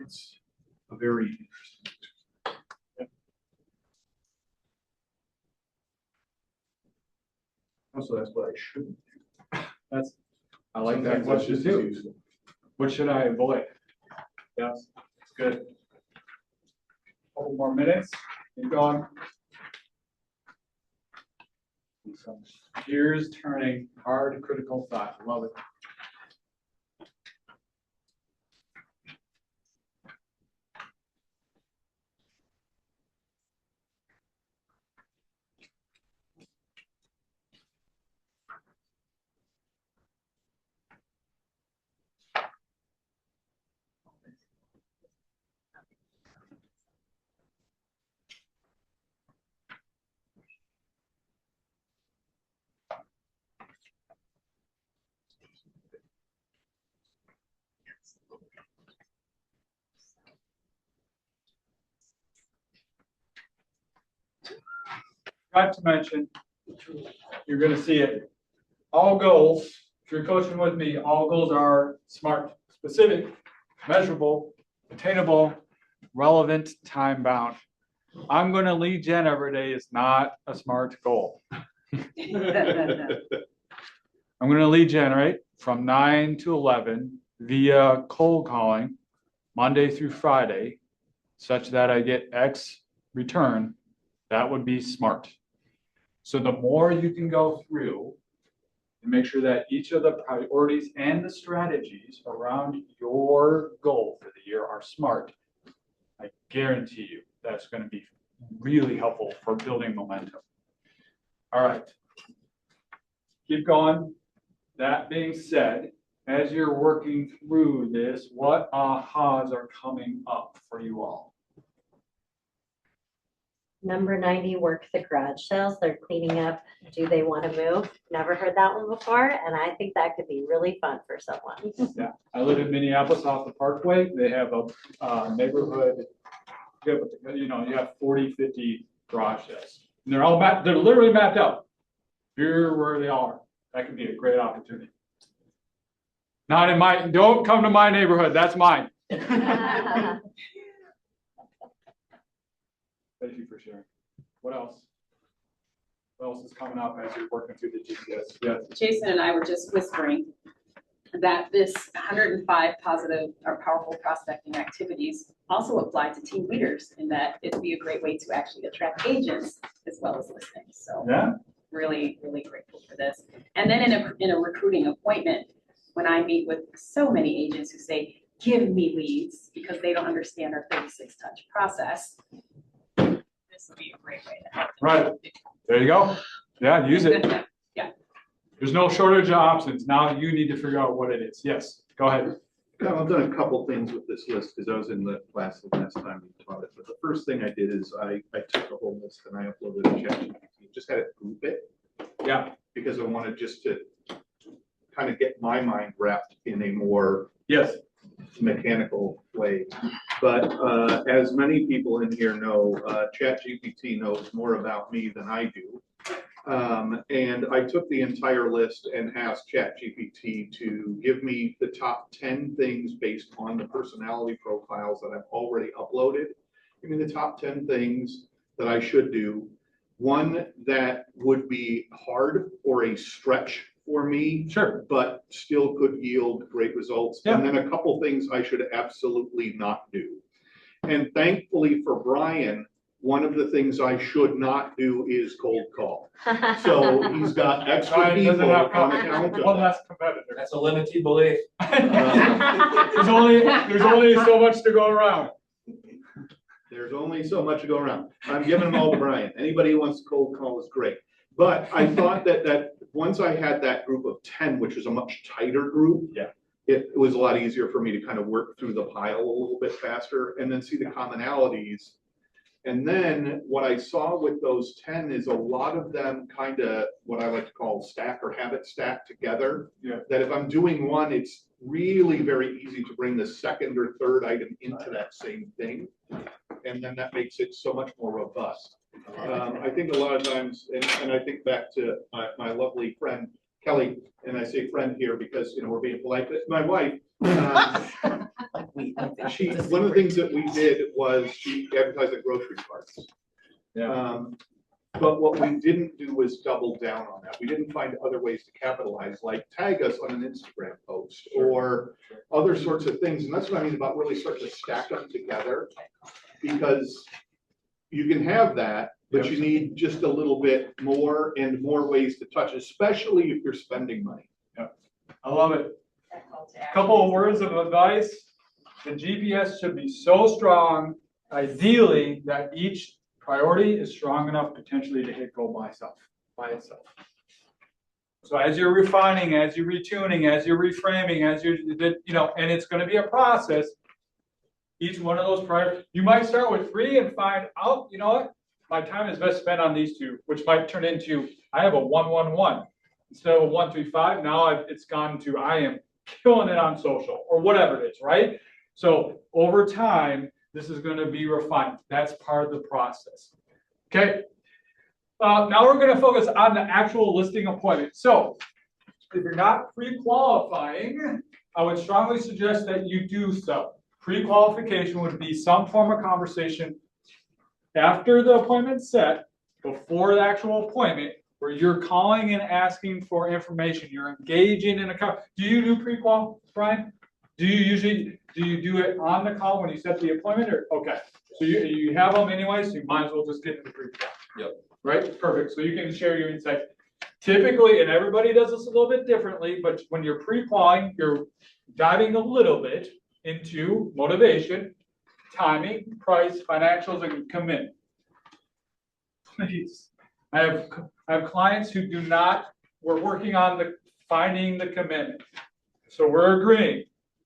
It's a very interesting. Also, that's what I shouldn't do. I like that. What should do? What should I avoid? Yes, it's good. Couple more minutes. Keep going. Some gears turning, hard, critical thought. Love it. forgot to mention, you're gonna see it. All goals, if you're coaching with me, all goals are SMART, specific, measurable, attainable, relevant, time bound. I'm gonna lead gen every day is not a SMART goal. I'm gonna lead generate from 9 to 11 via cold calling, Monday through Friday, such that I get X return. That would be SMART. So the more you can go through and make sure that each of the priorities and the strategies around your goal for the year are SMART, I guarantee you that's going to be really helpful for building momentum. All right. Keep going. That being said, as you're working through this, what ahas are coming up for you all? Number 90, work the garage sales. They're cleaning up. Do they want to move? Never heard that one before, and I think that could be really fun for someone. Yeah, I live in Minneapolis off the Parkway. They have a neighborhood, you have 40, 50 garage sales. And they're all mapped, they're literally mapped out. Here where they are. That could be a great opportunity. Not in my, don't come to my neighborhood. That's mine. Thank you for sharing. What else? What else is coming up as you're working through the GPS? Yes. Jason and I were just whispering that this 105 positive or powerful prospecting activities also apply to team leaders, in that it'd be a great way to actually attract agents as well as listings. So Yeah. really, really grateful for this. And then in a recruiting appointment, when I meet with so many agents who say, give me leads, because they don't understand our 36 touch process, this will be a great way to help them. Right. There you go. Yeah, use it. Yeah. There's no shortage of options. Now you need to figure out what it is. Yes, go ahead. Yeah, I've done a couple things with this list because I was in the class the last time we taught it. But the first thing I did is I took the whole list and I uploaded it to ChatGPT. Just had it group it. Yeah. Because I wanted just to kind of get my mind wrapped in a more Yes. mechanical way. But as many people in here know, ChatGPT knows more about me than I do. And I took the entire list and asked ChatGPT to give me the top 10 things based on the personality profiles that I've already uploaded. Give me the top 10 things that I should do. One that would be hard or a stretch for me, Sure. but still could yield great results. Yeah. And then a couple things I should absolutely not do. And thankfully for Brian, one of the things I should not do is cold call. So he's got extra Brian doesn't people have on account of one that. less competitor. That's a limited belief. There's only so much to go around. There's only so much to go around. I'm giving them all to Brian. Anybody who wants to cold call is great. But I thought that once I had that group of 10, which was a much tighter group, Yeah. it was a lot easier for me to kind of work through the pile a little bit faster and then see the commonalities. And then what I saw with those 10 is a lot of them kind of what I like to call stack or habit stack together. Yeah. That if I'm doing one, it's really very easy to bring the second or third item into that same thing. And then that makes it so much more robust. I think a lot of times, and I think back to my lovely friend Kelly, and I say friend here because, we're being polite, but my wife, one of the things that we did was she advertised at grocery carts. Yeah. But what we didn't do was double down on that. We didn't find other ways to capitalize, like tag us on an Instagram post or other sorts of things. And that's what I mean about really starting to stack them together, because you can have that, but you need just a little bit more and more ways to touch, especially if you're spending money. I love it. Couple of words of advice. The GPS should be so strong, ideally, that each priority is strong enough potentially to hit goal by itself. So as you're refining, as you're retuning, as you're reframing, as you're, and it's going to be a process. Each one of those priorities, you might start with 3 and find out, you know what? My time is best spent on these 2, which might turn into, I have a 1-1-1 instead of a 1-3-5. Now it's gone to, I am killing it on social or whatever it is, right? So over time, this is going to be refined. That's part of the process. Okay. Now we're gonna focus on the actual listing appointment. So if you're not pre-qualifying, I would strongly suggest that you do so. Pre-qualification would be some form of conversation after the appointment's set, before the actual appointment, where you're calling and asking for information, you're engaging in a do you do pre-qual, Brian? Do you do it on the call when you set the appointment, or, okay, so you have them anyway, so you might as well just get into pre-qual. Yep. Right, perfect, so you can share your insight. Typically, and everybody does this a little bit differently, but when you're pre-qualing, you're diving a little bit into motivation, timing, price, financials, and commitment. Please, I have clients who do not, we're working on finding the commitment. So we're agreeing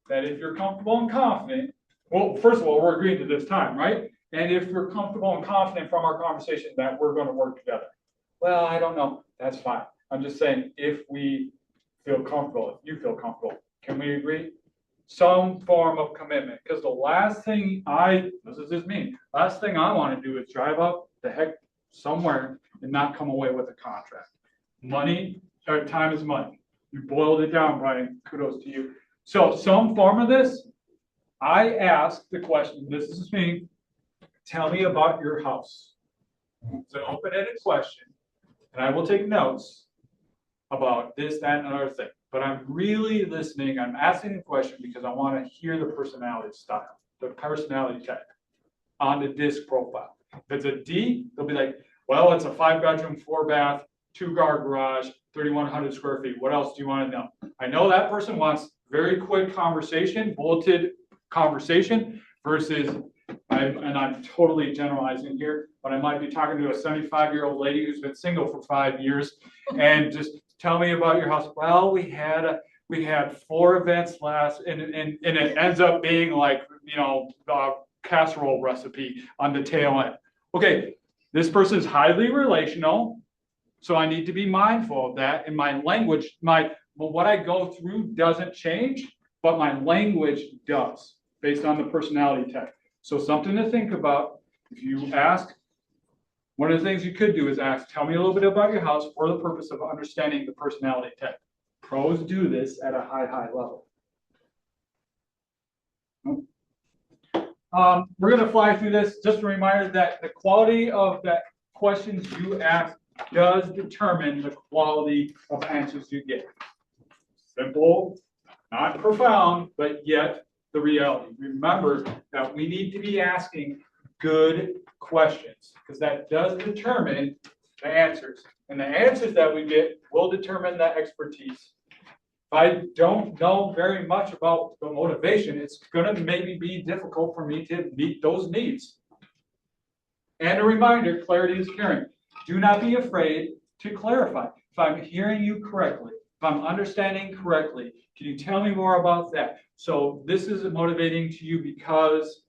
that if you're comfortable and confident, well, first of all, we're agreeing to this time, right? And if you're comfortable and confident from our conversation that we're gonna work together. Well, I don't know, that's fine. I'm just saying, if we feel comfortable, if you feel comfortable, can we agree? Some form of commitment, because the last thing this is just me, last thing I want to do is drive up the heck somewhere and not come away with a contract. Money, or time is money. You boiled it down, Brian, kudos to you. So some form of this, I ask the question, this is just me, tell me about your house. It's an open-ended question, and I will take notes about this, that, and another thing. But I'm really listening, I'm asking the question because I want to hear the personality style, the personality type on the disc profile. If it's a D, they'll be like, well, it's a 5-bedroom, 4-bath, 2-car garage, 3,100 square feet. What else do you want to know? I know that person wants very quick conversation, bulleted conversation versus, I'm totally generalizing here, but I might be talking to a 75-year-old lady who's been single for 5 years and just tell me about your house. Well, we had 4 events last, and it ends up being like, a casserole recipe on the tail end. Okay, this person is highly relational, so I need to be mindful of that. And my language, what I go through doesn't change, but my language does, based on the personality type. So something to think about. If you ask, one of the things you could do is ask, tell me a little bit about your house for the purpose of understanding the personality type. Pros do this at a high level. We're going to fly through this. Just a reminder that the quality of the questions you ask does determine the quality of answers you get. Simple, not profound, but yet the reality. Remember that we need to be asking good questions because that does determine the answers. And the answers that we get will determine the expertise. If I don't know very much about the motivation, it's going to maybe be difficult for me to meet those needs. And a reminder, clarity is caring. Do not be afraid to clarify. If I'm hearing you correctly, if I'm understanding correctly, can you tell me more about that? So this is motivating to you because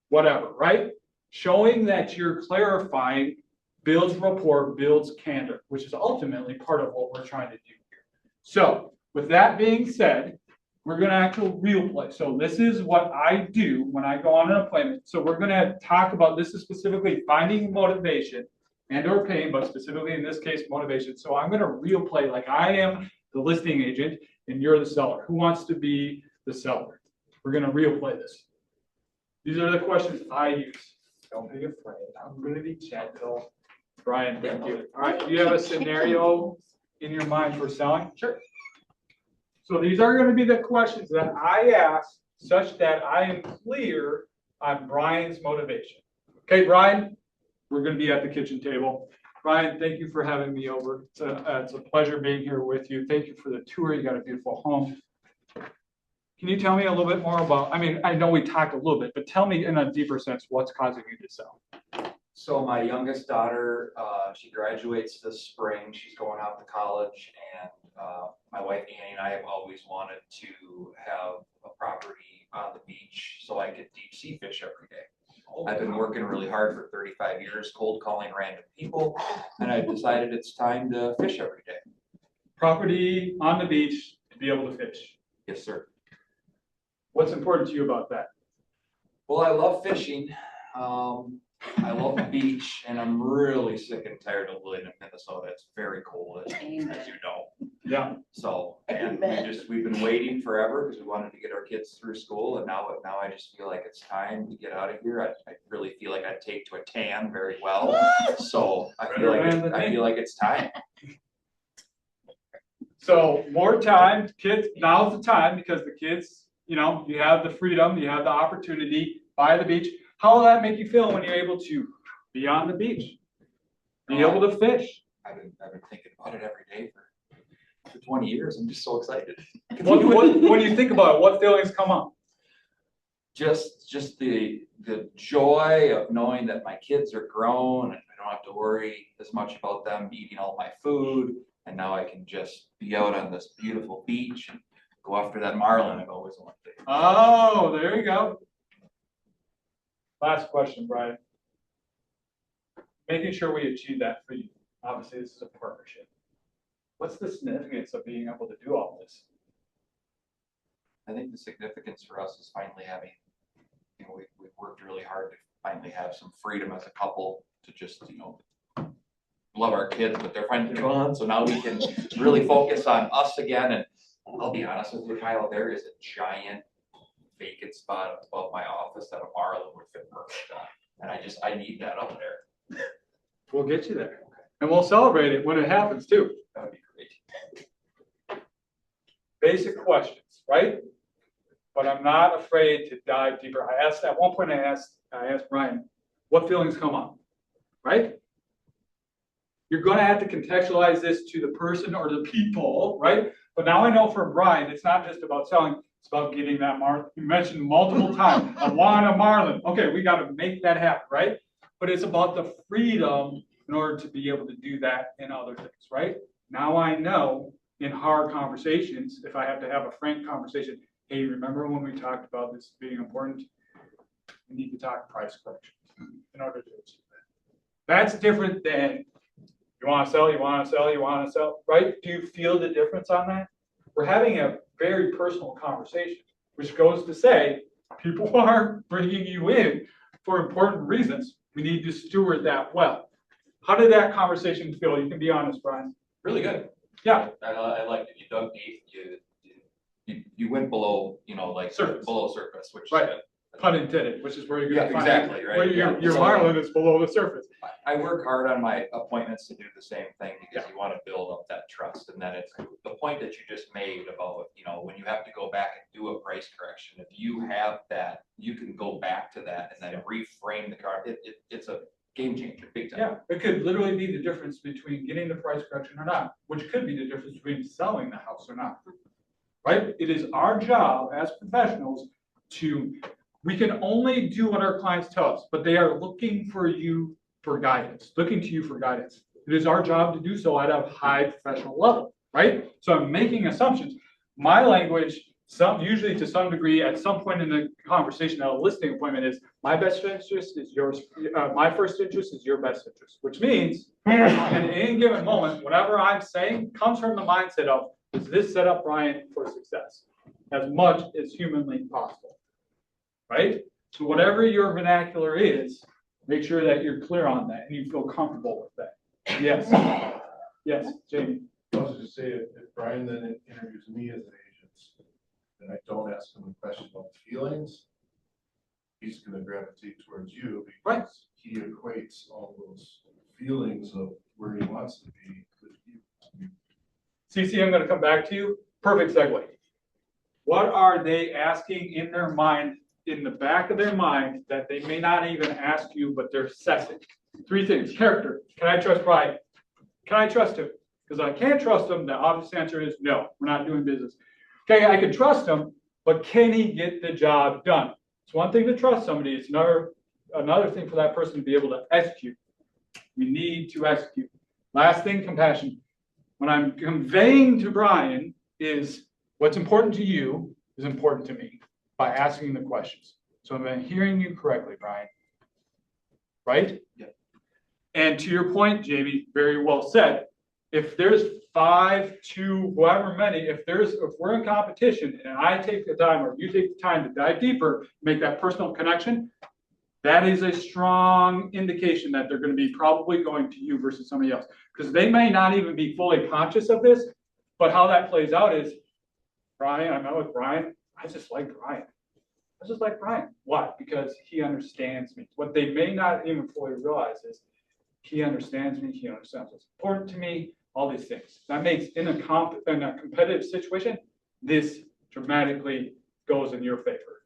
whatever, right? Showing that you're clarifying builds rapport, builds candor, which is ultimately part of what we're trying to do here. So with that being said, we're going to actually real play. So this is what I do when I go on an appointment. So we're going to talk about, this is specifically finding motivation and or pain, but specifically in this case, motivation. So I'm going to real play like I am the listing agent and you're the seller. Who wants to be the seller? We're going to real play this. These are the questions I use. Don't be afraid. I'm going to be gentle. Brian, thank you. All right, do you have a scenario in your mind for selling? Sure. So these are going to be the questions that I ask such that I am clear on Brian's motivation. Okay, Brian, we're going to be at the kitchen table. Brian, thank you for having me over. It's a pleasure being here with you. Thank you for the tour. You got a beautiful home. Can you tell me a little bit more about, I know we talked a little bit, but tell me in a deeper sense, what's causing you to sell? So my youngest daughter, she graduates this spring. She's going off to college, and my wife Annie and I have always wanted to have a property on the beach so I could deep sea fish every day. I've been working really hard for 35 years, cold calling random people, and I've decided it's time to fish every day. Property on the beach to be able to fish. Yes, sir. What's important to you about that? Well, I love fishing. I love the beach, and I'm really sick and tired of living in Minnesota. It's very cold, as you know. Yeah. So, I can and bet. we've been waiting forever because we wanted to get our kids through school, and now I just feel like it's time to get out of here. I really feel like I'd take to a tan very well. So I feel like it's time. So more time, kids, now's the time because the kids, you have the freedom, you have the opportunity by the beach. How will that make you feel when you're able to be on the beach? Be able to fish? I've been thinking about it every day for 20 years. I'm just so excited. When you think about it, what feelings come up? Just the joy of knowing that my kids are grown and I don't have to worry as much about them eating all my food. And now I can just be out on this beautiful beach and go after that marlin I've always wanted to. Oh, there you go. Last question, Brian. Making sure we achieve that for you. Obviously, this is a partnership. What's the significance of being able to do all this? I think the significance for us is finally having, we've worked really hard to finally have some freedom as a couple to just, love our kids, but they're finally gone. So now we can really focus on us again. And I'll be honest with you, Kyle, there is a giant vacant spot above my office that a marlin would fit perfect on. And I need that up there. We'll get you there. And we'll celebrate it when it happens too. That would be great. Basic questions, right? But I'm not afraid to dive deeper. At one point I asked Brian, what feelings come up, right? You're going to have to contextualize this to the person or the people, right? But now I know from Brian, it's not just about selling, it's about getting that marlin. You mentioned multiple times, I want a marlin. Okay, we got to make that happen, right? But it's about the freedom in order to be able to do that in other things, right? Now I know in hard conversations, if I have to have a frank conversation, hey, remember when we talked about this being important? We need to talk price corrections in order to achieve that. That's different than you want to sell, right? Do you feel the difference on that? We're having a very personal conversation, which goes to say people are bringing you in for important reasons. We need to steward that well. How did that conversation feel? You can be honest, Brian. Really good. Yeah. I liked it. You dug deep. You went below, Surface. below surface, which Right. is good. Pun intended, which is where you're Yeah, going to find exactly, right. where Yeah. your So, marlin is below the surface. I work hard on my appointments to do the same thing because you want to build up that trust. And then it's the point that you just made about, when you have to go back and do a price correction, if you have that, you can go back to that and then reframe the car. It's a game changer, big time. Yeah, it could literally be the difference between getting the price correction or not, which could be the difference between selling the house or not. Right? It is our job as professionals we can only do what our clients tell us, but they are looking for you for guidance, looking to you for guidance. It is our job to do so at a high professional level, right? So I'm making assumptions. My language, usually to some degree, at some point in the conversation at a listing appointment is my best interest is yours. My first interest is your best interest, which means in any given moment, whatever I'm saying comes from the mindset of, does this set up Brian for success as much as humanly possible, right? So whatever your vernacular is, make sure that you're clear on that and you feel comfortable with that. Yes. Yes, Jamie. I was just say, if Brian then interviews me as an agent, and I don't ask him a question about feelings, he's gonna gravitate towards you because he equates all those feelings of where he wants to be with you. CC, I'm going to come back to you. Perfect segue. What are they asking in their mind, in the back of their mind, that they may not even ask you, but they're assessing? 3 things. Character. Can I trust Brian? Can I trust him? Because I can't trust him. The obvious answer is no, we're not doing business. Okay, I can trust him, but can he get the job done? It's one thing to trust somebody. It's another thing for that person to be able to execute. We need to execute. Last thing, compassion. What I'm conveying to Brian is what's important to you is important to me by asking the questions. So I'm hearing you correctly, Brian. Right? Yeah. And to your point, Jamie, very well said. If there's 5, 2, however many, if we're in competition and I take the time or you take the time to dive deeper, make that personal connection, that is a strong indication that they're going to be probably going to you versus somebody else. Because they may not even be fully conscious of this, but how that plays out is, Brian, I met with Brian, I just like Brian. I just like Brian. Why? Because he understands me. What they may not even fully realize is he understands me, he understands what's important to me, all these things. That makes in a competitive situation, this dramatically goes in your favor.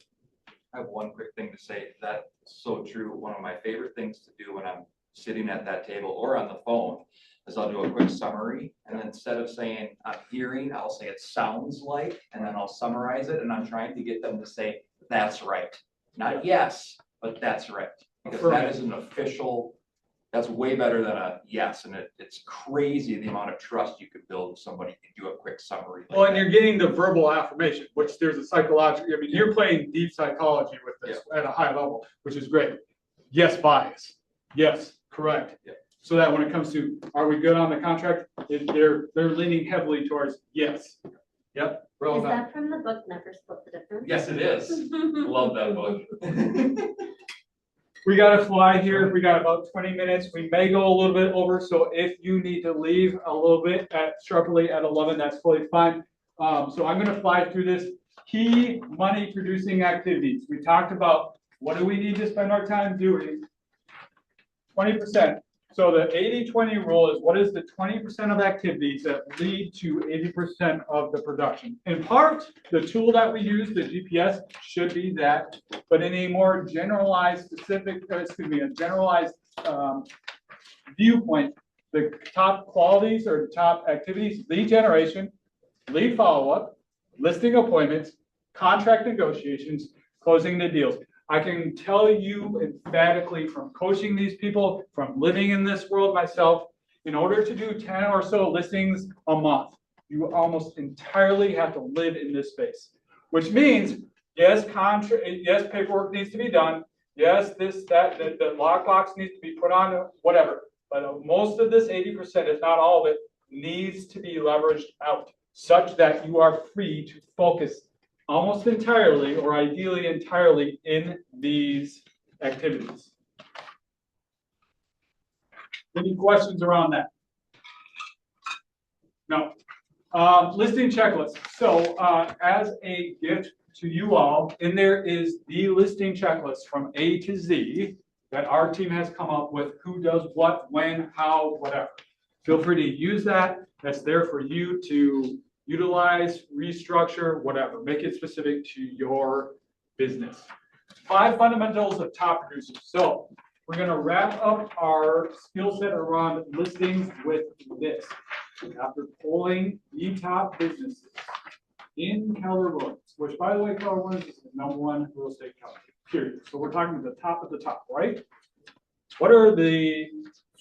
I have one quick thing to say. That's so true. One of my favorite things to do when I'm sitting at that table or on the phone is I'll do a quick summary. And then instead of saying I'm hearing, I'll say it sounds like, and then I'll summarize it. And I'm trying to get them to say, that's right. Not yes, but that's right. Because that is an official, that's way better than a yes. And it's crazy the amount of trust you could build with somebody who can do a quick summary. Well, and you're getting the verbal affirmation, which there's a psychological, I mean, you're playing deep psychology with this at a high level, which is great. Yes, bias. Yes, correct. Yeah. So that when it comes to, are we good on the contract? They're leaning heavily towards yes. Yep. Is that from the book Never Split the Difference? Yes, it is. Love that book. We got to fly here. We got about 20 minutes. We may go a little bit over. So if you need to leave a little bit sharply at 11, that's fully fine. So I'm going to fly through this. Key money producing activities. We talked about what do we need to spend our time doing? 20%. So the 80-20 rule is what is the 20% of activities that lead to 80% of the production? In part, the tool that we use, the GPS, should be that, but in a more generalized generalized viewpoint, the top qualities or top activities, lead generation, lead follow-up, listing appointments, contract negotiations, closing the deals. I can tell you emphatically from coaching these people, from living in this world myself, in order to do 10 or so listings a month, you almost entirely have to live in this space, which means, yes, paperwork needs to be done. Yes, the lockbox needs to be put on, whatever. But most of this 80%, if not all of it, needs to be leveraged out such that you are free to focus almost entirely or ideally entirely in these activities. Any questions around that? No. Listing checklist. So as a gift to you all, in there is the listing checklist from A to Z that our team has come up with, who does what, when, how, whatever. Feel free to use that. That's there for you to utilize, restructure, whatever. Make it specific to your business. 5 fundamentals of top producers. So we're going to wrap up our skill set around listings with this. After polling the top businesses in Keller Williams, which by the way, Keller Williams is the #1 real estate company, period. So we're talking the top of the top, right? What are the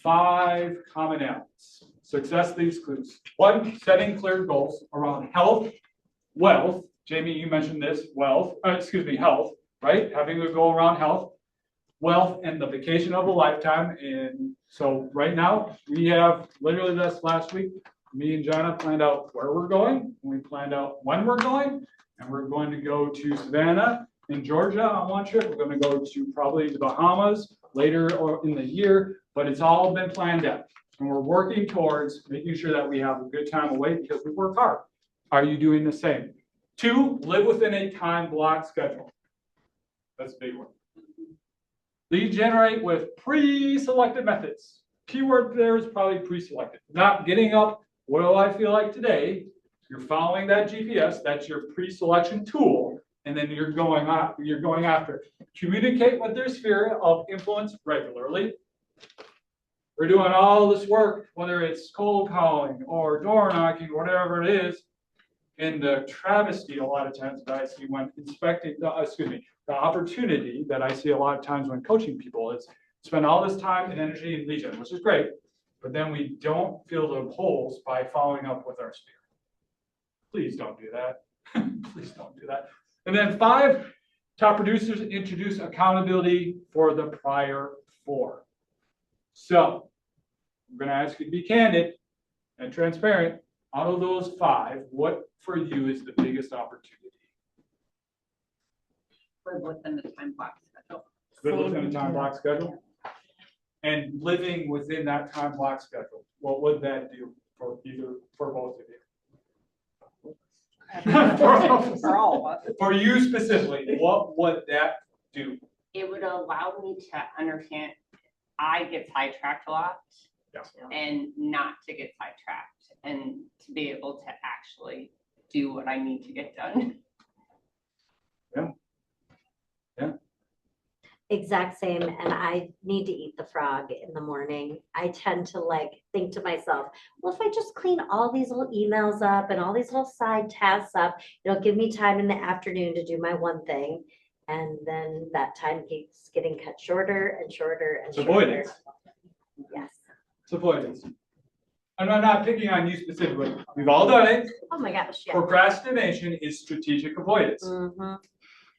5 commonalities? Success these clues. 1, setting clear goals around health, wealth. Jamie, you mentioned this, health, right? Having a goal around health, wealth, and the vacation of a lifetime. And so right now we have literally this last week, me and Jonna planned out where we're going, and we planned out when we're going, and we're going to go to Savannah in Georgia on one trip. We're going to go to probably the Bahamas later or in the year, but it's all been planned out. And we're working towards making sure that we have a good time away because we work hard. Are you doing the same? 2, live within a time block schedule. That's a big one. Lead generate with pre-selected methods. Keyword there is probably pre-selected. Not getting up, what do I feel like today? You're following that GPS, that's your pre-selection tool, and then you're going after. Communicate with their sphere of influence regularly. We're doing all this work, whether it's cold calling or door knocking, whatever it is. And the travesty a lot of times that I see when inspecting, the opportunity that I see a lot of times when coaching people is spend all this time and energy and lead gen, which is great, but then we don't fill the holes by following up with our sphere. Please don't do that. Please don't do that. And then 5, top producers introduce accountability for the prior 4. So I'm going to ask you to be candid and transparent. Out of those 5, what for you is the biggest opportunity? Live within the time block schedule. Live within a Same. time block schedule? And living within that time block schedule, what would that do for both of you? For all of us. For you specifically, what would that do? It would allow me to understand, I get sidetracked a lot. Yeah. And not to get sidetracked and to be able to actually do what I need to get done. Exact same, and I need to eat the frog in the morning. I tend to like think to myself, well, if I just clean all these little emails up and all these little side tasks up, it'll give me time in the afternoon to do my one thing. And then that time keeps getting cut shorter and shorter and It's shorter. avoidance. Yes. It's avoidance. I'm not picking on you specifically. We've all done it. Oh my gosh, yeah. Procrastination is strategic avoidance. Mhm.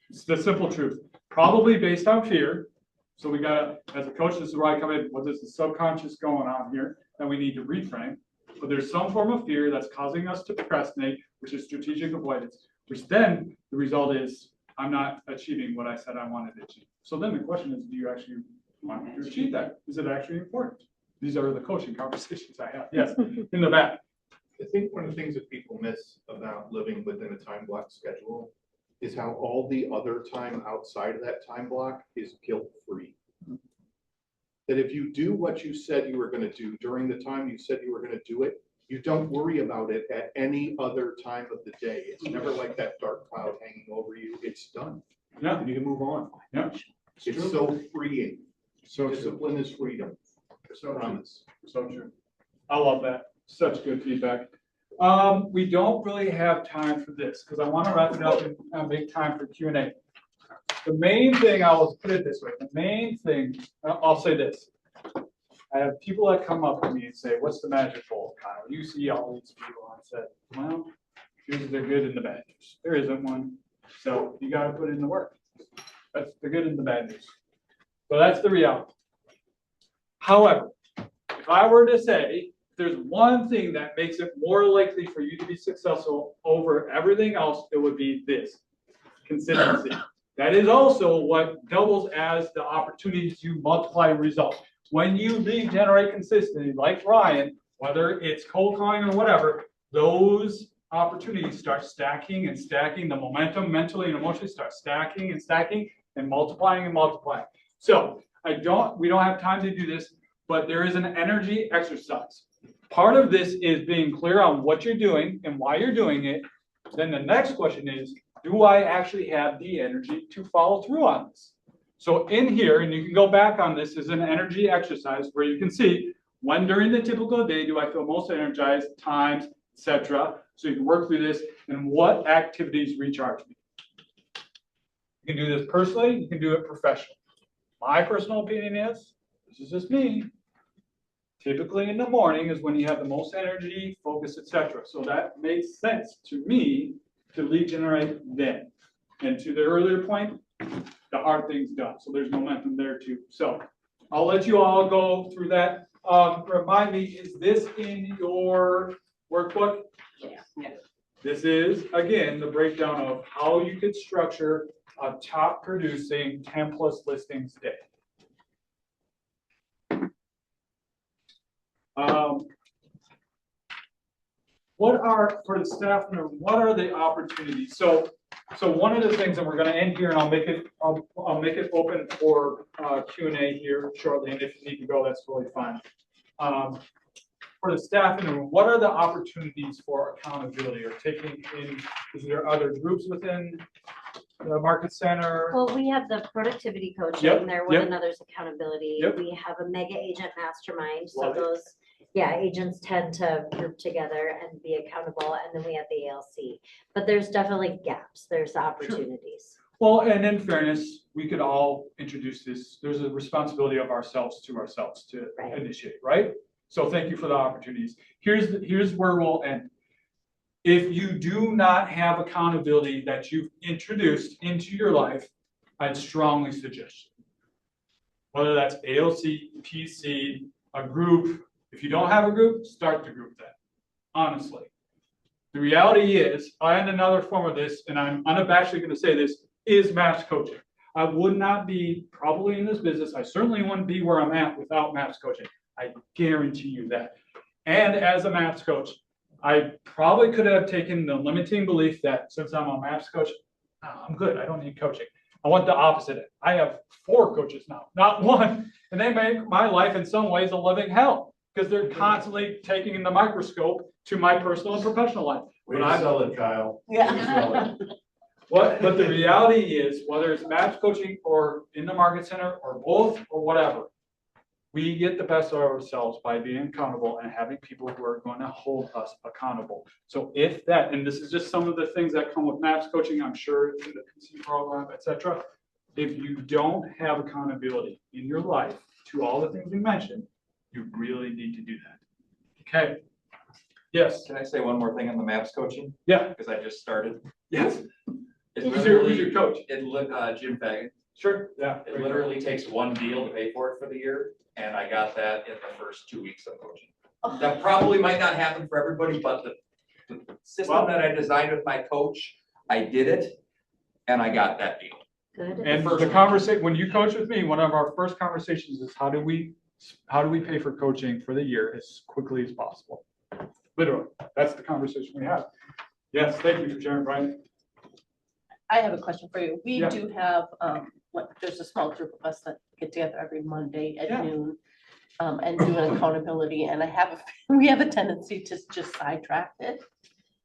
It's the simple truth. Probably based on fear. So we gotta, as a coach, this is where I come in. What is the subconscious going on here that we need to reframe? But there's some form of fear that's causing us to procrastinate, which is strategic avoidance, which then the result is I'm not achieving what I said I wanted to achieve. So then the question is, do you actually want to achieve that? Is it actually important? These are the coaching conversations I have. Yes, in the back. I think one of the things that people miss about living within a time block schedule is how all the other time outside of that time block is guilt-free. That if you do what you said you were gonna do during the time you said you were gonna do it, you don't worry about it at any other time of the day. It's never like that dark cloud hanging over you. It's done. Yeah. And you can move on. Yeah. It's so freeing. So true. Discipline is freedom. So Promise. So true. I love that. Such good feedback. We don't really have time for this because I want to wrap it up and make time for Q&A. The main thing, I will put it this way, the main thing, I'll say this. I have people that come up to me and say, what's the magic bullet, Kyle? You see all these people, and I said, well, here's the good and the bad news. There isn't one. So you got to put in the work. That's the good and the bad news. So that's the reality. However, if I were to say, there's one thing that makes it more likely for you to be successful over everything else, it would be this: consistency. That is also what doubles as the opportunity to multiply results. When you lead generate consistency, like Ryan, whether it's cold calling or whatever, those opportunities start stacking and stacking. The momentum mentally and emotionally start stacking and stacking and multiplying and multiplying. So we don't have time to do this, but there is an energy exercise. Part of this is being clear on what you're doing and why you're doing it. Then the next question is, do I actually have the energy to follow through on this? So in here, and you can go back on this, is an energy exercise where you can see when during the typical day do I feel most energized, times, etc. So you can work through this and what activities recharge me. You can do this personally, you can do it professionally. My personal opinion is, this is just me, typically in the morning is when you have the most energy, focus, etc. So that makes sense to me to lead generate then. And to the earlier point, the hard things done. So there's momentum there too. So I'll let you all go through that. Remind me, is this in your workbook? Yes. This is, again, the breakdown of how you could structure a top producing 10+ listings day. What are, for the staff member, what are the opportunities? So one of the things, and we're going to end here, and I'll make it open for Q&A here shortly. And if you need to go, that's totally fine. For the staff in the room, what are the opportunities for accountability or taking in? Is there other groups within the market center? Well, we have the productivity coaching, Yep, there yep. one another's accountability. Yep. We have a mega agent mastermind, so Love it. those, agents tend to group together and be accountable, and then we have the ALC. But there's definitely gaps, there's opportunities. Well, and in fairness, we could all introduce this. There's a responsibility of ourselves to Right. initiate, right? So thank you for the opportunities. Here's where we'll end. If you do not have accountability that you've introduced into your life, I'd strongly suggest it. Whether that's ALC, PC, a group. If you don't have a group, start the group then, honestly. The reality is, and another form of this, and I'm unabashedly going to say this, is mass coaching. I would not be probably in this business. I certainly wouldn't be where I'm at without MAPS coaching. I guarantee you that. And as a MAPS coach, I probably could have taken the limiting belief that since I'm a MAPS coach, I'm good. I don't need coaching. I want the opposite. I have 4 coaches now, not 1. And they make my life in some ways a living hell because they're constantly taking in the microscope to my personal and professional life. Way to sell it, Kyle. Yeah. But the reality is, whether it's MAPS coaching or in the market center or both or whatever, we get the best of ourselves by being accountable and having people who are going to hold us accountable. So if that, and this is just some of the things that come with MAPS coaching, I'm sure it's in the PC program, etc. If you don't have accountability in your life to all the things we mentioned, you really need to do that. Okay. Yes. Can I say one more thing on the MAPS coaching? Yeah. Because I just started. Yes. It's Who's your literally, coach? Jim Fagan. Sure. Yeah. It literally takes one deal to pay for it for the year, and I got that in the first 2 weeks of coaching. That probably might not happen for everybody, but the system that I designed with my coach, I did it, and I got that deal. Good. And the conversation, when you coach with me, one of our first conversations is how do we pay for coaching for the year as quickly as possible? Literally, that's the conversation we have. Yes, thank you for sharing, Brian. I have a question for you. We Yeah. do have, there's a small group of us that get together every Monday at Yeah. noon and do an accountability. And we have a tendency to just sidetrack it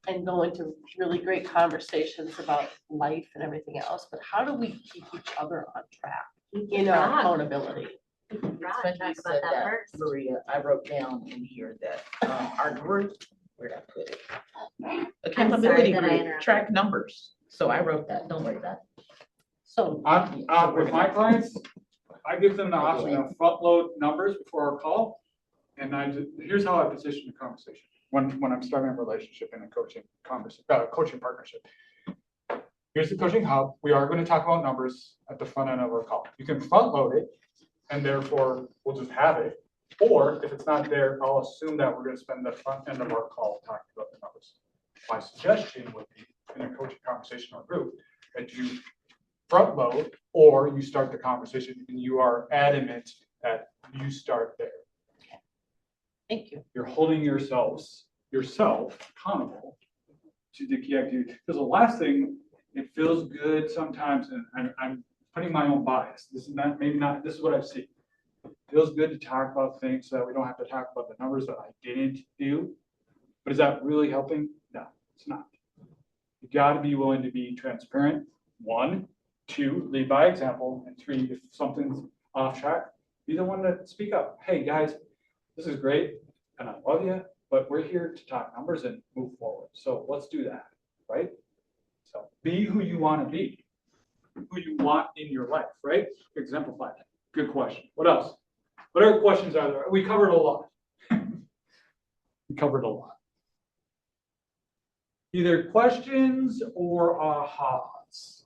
and go into really great conversations about life and everything else. But how do we keep each other on track in our accountability? It's Rod, funny talk you about said that that, first. Maria. I wrote down in here that our group, where'd I put it? sorry Accountability that I group, interrupted. track numbers. So I wrote that, don't worry about it. So With my clients, I give them the option of front load numbers before our call. And here's how I position the conversation when I'm starting a relationship in a coaching partnership. Here's the coaching hub. We are going to talk about numbers at the front end of our call. You can front load it and therefore we'll just have it. Or if it's not there, I'll assume that we're going to spend the front end of our call talking about the numbers. My suggestion would be in a coaching conversation or group that you front load or you start the conversation and you are adamant that you start there. thank you. You're holding yourself accountable to the key activity. Because the last thing, it feels good sometimes, and I'm putting my own bias. This is not, maybe not, this is what I've seen. It feels good to talk about things so that we don't have to talk about the numbers that I didn't do. But is that really helping? No, it's not. You got to be willing to be transparent. 1, 2, lead by example, and 3, if something's off track, be the one to speak up. Hey guys, this is great, and I love you, but we're here to talk numbers and move forward. So let's do that, right? So be who you want to be, who you want in your life, right? Exemplify that. Good question. What else? What other questions are there? We covered a lot. We covered a lot. Either questions or ahas.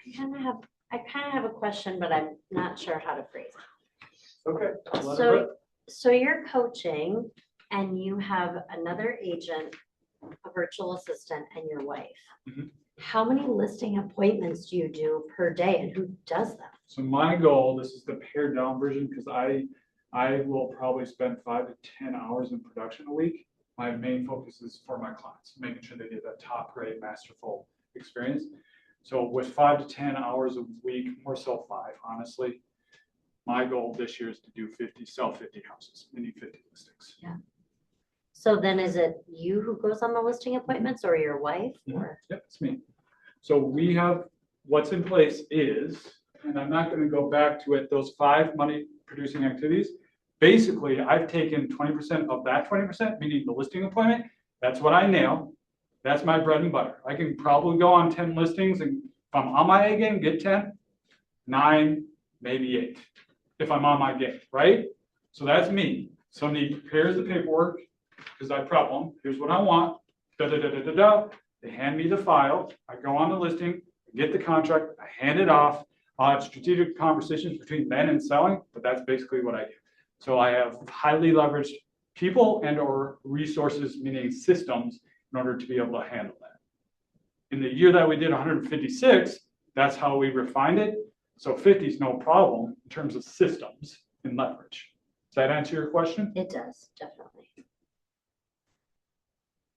I kind of have a question, but I'm not sure how to phrase it. Okay. let it rip. So you're coaching and you have another agent, a virtual assistant, and your wife. Mhm. How many listing appointments do you do per day and who does them? So my goal, this is the pared down version, because I will probably spend 5 to 10 hours in production a week. My main focus is for my clients, making sure they get that top grade masterful experience. So with 5 to 10 hours a week, more so 5, honestly. My goal this year is to do 50 houses. We need 50 listings. Yeah. So then is it you who goes on the listing appointments or your wife or? Yep, it's me. So we have, what's in place is, and I'm not going to go back to it, those 5 money producing activities. Basically, I've taken 20% of that 20%, meaning the listing appointment. That's what I nail. That's my bread and butter. I can probably go on 10 listings and if I'm on my A game, get 10, 9, maybe 8. If I'm on my game, right? So that's me. Somebody prepares the paperwork because I prep them. Here's what I want. Da, da, da, da, da, da. They hand me the file. I go on the listing, get the contract, I hand it off. I'll have strategic conversations between then and selling, but that's basically what I do. So I have highly leveraged people and or resources, meaning systems, in order to be able to handle that. In the year that we did 156, that's how we refined it. So 50 is no problem in terms of systems and leverage. Does that answer your question? It does, definitely.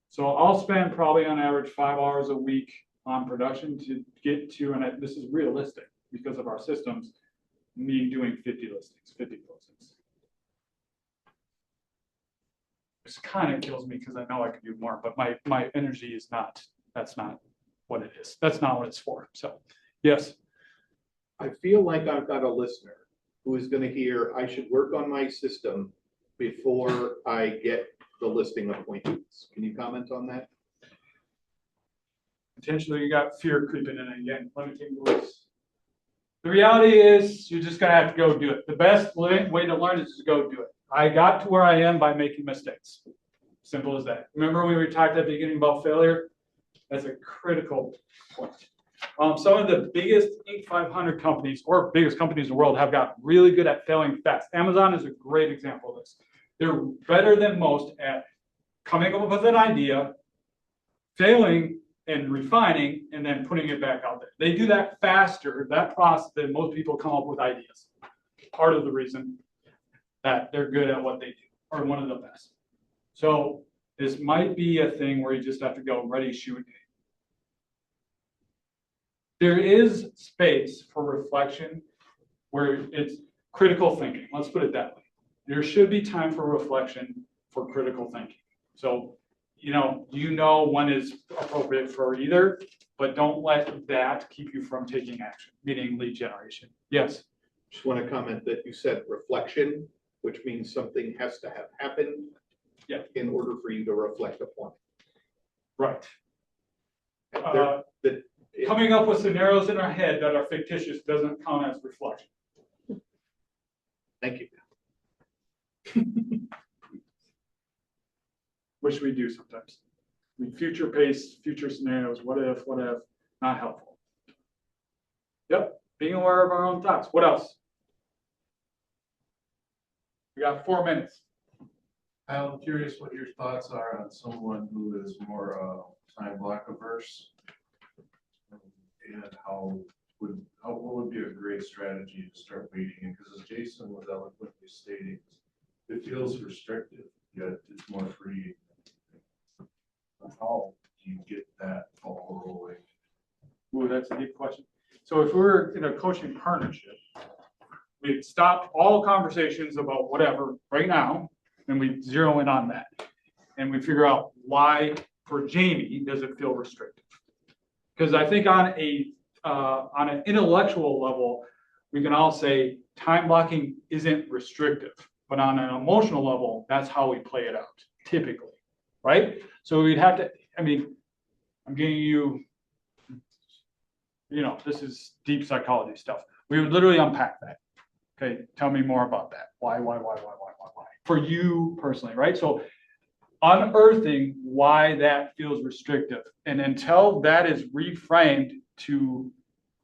So I'll spend probably on average 5 hours a week on production to get to, and this is realistic because of our systems, me doing 50 listings, 50 closings. This kind of kills me because I know I could do more, but my energy is not, that's not what it is. That's not what it's for. So, yes. I feel like I've got a listener who is gonna hear, I should work on my system before I get the listing appointments. Can you comment on that? Potentially you got fear creeping in again. Let me take this. The reality is you're just gonna have to go do it. The best way to learn is to go do it. I got to where I am by making mistakes. Simple as that. Remember when we talked at the beginning about failure? That's a critical point. Some of the biggest Inc. 500 companies or biggest companies in the world have gotten really good at failing fast. Amazon is a great example of this. They're better than most at coming up with an idea, failing and refining, and then putting it back out there. They do that faster, that process, than most people come up with ideas. Part of the reason that they're good at what they do, or one of the best. So this might be a thing where you just have to go ready, shoot. There is space for reflection where it's critical thinking. Let's put it that way. There should be time for reflection for critical thinking. So, you know when is appropriate for either, but don't let that keep you from taking action, meaning lead generation. Yes. Just want to comment that you said reflection, which means something has to have happened in order for you to reflect upon it. Right. That Coming up with scenarios in our head that are fictitious doesn't count as reflection. Thank you. Which we do sometimes. We future pace, future scenarios, what if, not helpful. Yep, being aware of our own thoughts. What else? We got 4 minutes. I'm curious what your thoughts are on someone who is more time block averse. And what would be a great strategy to start waiting in? Because as Jason was eloquently stating, it feels restrictive, yet it's more free. How do you get that ball rolling? Ooh, that's a deep question. So if we're in a coaching partnership, we stop all conversations about whatever right now, and we zero in on that. And we figure out why, for Jamie, does it feel restrictive? Because I think on an intellectual level, we can all say time blocking isn't restrictive, but on an emotional level, that's how we play it out, typically, right? So we'd have to, I'm giving you, this is deep psychology stuff. We would literally unpack that. Okay, tell me more about that. Why? For you personally, right? So unearthing why that feels restrictive. And until that is reframed to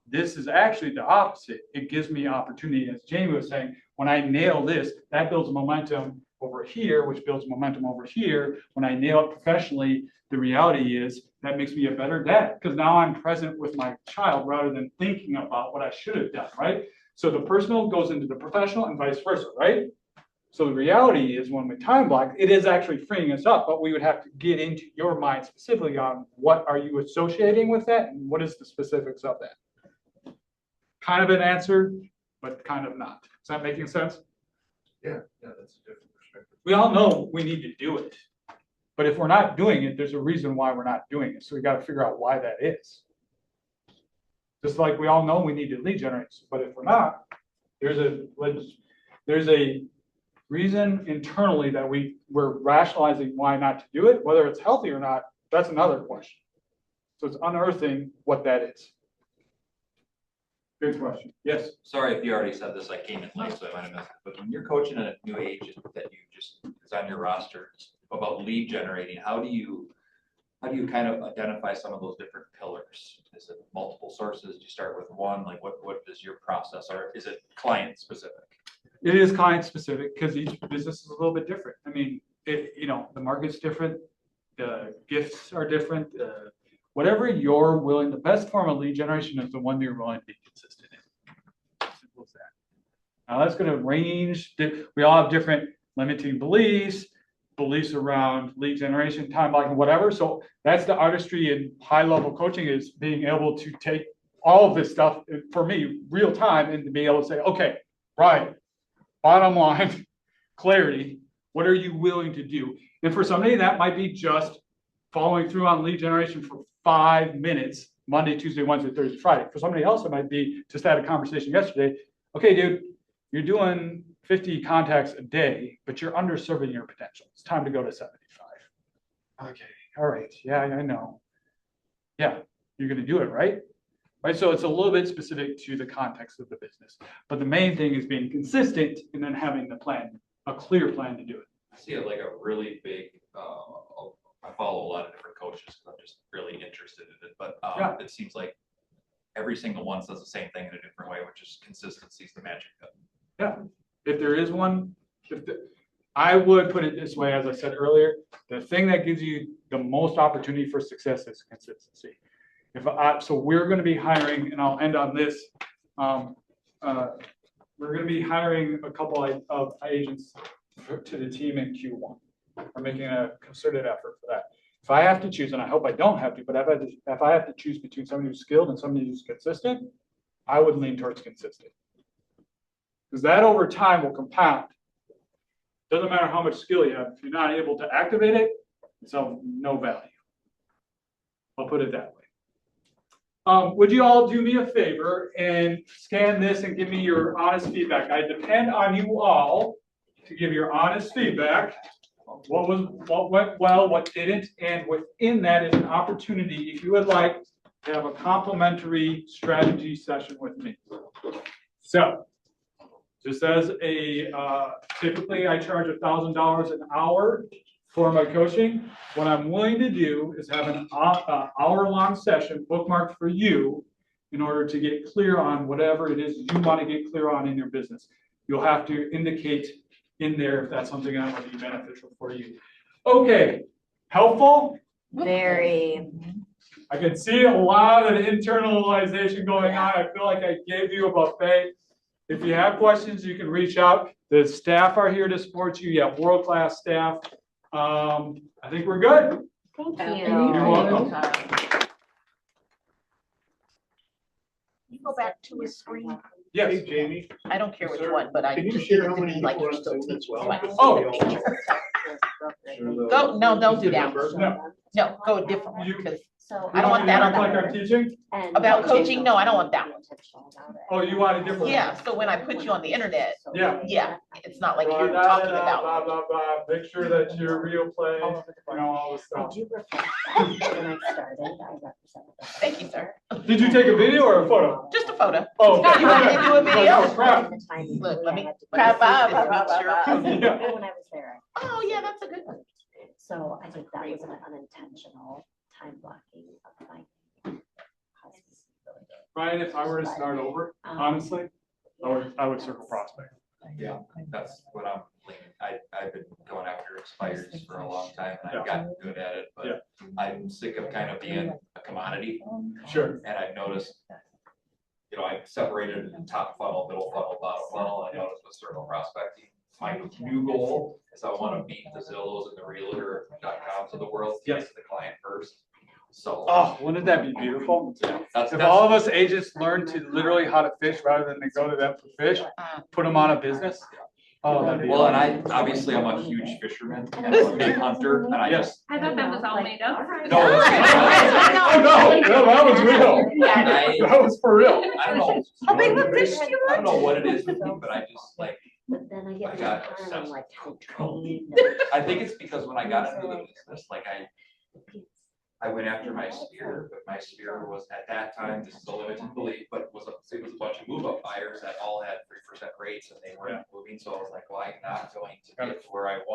this is actually the opposite, it gives me opportunity. As Jamie was saying, when I nail this, that builds momentum over here, which builds momentum over here. When I nail it professionally, the reality is that makes me a better dad because now I'm present with my child rather than thinking about what I should have done, right? So the personal goes into the professional and vice versa, right? So the reality is when we time block, it is actually freeing us up, but we would have to get into your mind specifically on what are you associating with that and what is the specifics of that. Kind of an answer, but kind of not. Is that making sense? Yeah, that's a different perspective. We all know we need to do it, but if we're not doing it, there's a reason why we're not doing it. So we got to figure out why that is. Just like we all know we need to lead generate, but if we're not, there's a reason internally that we're rationalizing why not to do it. Whether it's healthy or not, that's another question. So it's unearthing what that is. Good question. Yes. Sorry if you already said this, I came in late, so I might have missed it. But when you're coaching a new agent that you just is on your roster about lead generating, how do you kind of identify some of those different pillars? Is it multiple sources? Do you start with one? Like what is your process, or is it client specific? It is client specific because each business is a little bit different. the market's different, the gifts are different, whatever you're willing, the best form of lead generation is the one you're willing to be consistent in. Simple as that. Now that's gonna range, we all have different limiting beliefs around lead generation, time blocking, whatever. So that's the artistry in high level coaching, is being able to take all of this stuff, for me, real time, and to be able to say, okay, right, bottom line, clarity, what are you willing to do? And for somebody, that might be just following through on lead generation for 5 minutes, Monday, Tuesday, Wednesday, Thursday, Friday. For somebody else, it might be, just had a conversation yesterday, okay, dude, you're doing 50 contacts a day, but you're underserving your potential. It's time to go to 75. Okay, all right, yeah, I know. Yeah, you're gonna do it, right? Right, so it's a little bit specific to the context of the business. But the main thing is being consistent and then having the plan, a clear plan to do it. I see it like a really big, I follow a lot of different coaches because I'm just really interested in it, but Yeah. it seems like every single one says the same thing in a different way, which is consistency is the magic. Yeah, if there is one, I would put it this way, as I said earlier, the thing that gives you the most opportunity for success is consistency. So we're going to be hiring, and I'll end on this. We're going to be hiring a couple of agents to the team in Q1. We're making a concerted effort for that. If I have to choose, and I hope I don't have to, but if I have to choose between somebody who's skilled and somebody who's consistent, I would lean towards consistent. Because that over time will compound. Doesn't matter how much skill you have, if you're not able to activate it, it's of no value. I'll put it that way. Would you all do me a favor and scan this and give me your honest feedback? I depend on you all to give your honest feedback. What went well, what didn't, and within that is an opportunity, if you would like, to have a complimentary strategy session with me. So, just as typically I charge $1,000 an hour for my coaching. What I'm willing to do is have an hour-long session bookmarked for you in order to get clear on whatever it is you want to get clear on in your business. You'll have to indicate in there if that's something that would be beneficial for you. Okay, helpful? Very. I can see a lot of internalization going on. I feel like I gave you a buffet. If you have questions, you can reach out. The staff are here to support you. You have world-class staff. I think we're good. Thank you. You're welcome. You go back to his screen. Yes. Hey, Jamie, I don't care which Sir, one, but I can you just share need it how to many be like people you're are still on Zoom as teaching. well? so I can see Oh. the picture. Sure, Go, no, don't do the that. number. No. No, go a different one, You- because So I don't want that on Like the- I'm teaching? About coaching? No, I don't want that one. Oh, you want a different one? yeah, so when I put you on the internet, Yeah. yeah, it's not like Blah, you're blah, talking blah, about. blah, blah, blah. Make sure that your real play, all this I stuff. do reflect that when I started, I represented. the Thank you, sir. Did you take a video or a photo? Just a photo. Oh, You want me to do a video? Oh, crap. Look, let me Crap, grab this picture. Yeah. When I was there. Oh, yeah, that's a good one. So I think that was an unintentional time blocking of my. Ryan, if I were to start over, honestly, I would circle prospect. Yeah, that's what I'm thinking. I've been going after expires for a long time and I've gotten good at it, Yeah. but I'm sick of kind of being a commodity. Sure. And I've noticed, I separated top funnel, middle funnel, bottom funnel. I noticed with circle prospecting, my new goal is I want to beat the Zillows and the Realtor.coms of the world to get to the client first. So. Oh, wouldn't that be beautiful? That's, If all of us agents learn to literally how to fish rather than they go to them for fish, put them on a business. Oh, that'd be well, and I'm a huge fisherman and a big hunter, and I just. I thought that was all made up. No, Oh, no, that was real. I That was for real. don't know. How big of fish do you I don't know what it is with me, but I just like, But then I I get got to the obsessed time, I'm like, with how control. trained. I think it's because when I got into the business, like I went after my sphere, but my sphere was at that time, this is a limited belief, but it was a bunch of move up buyers that all had 3% rates and they weren't moving. So I was like, well, I'm not going to get to where I want.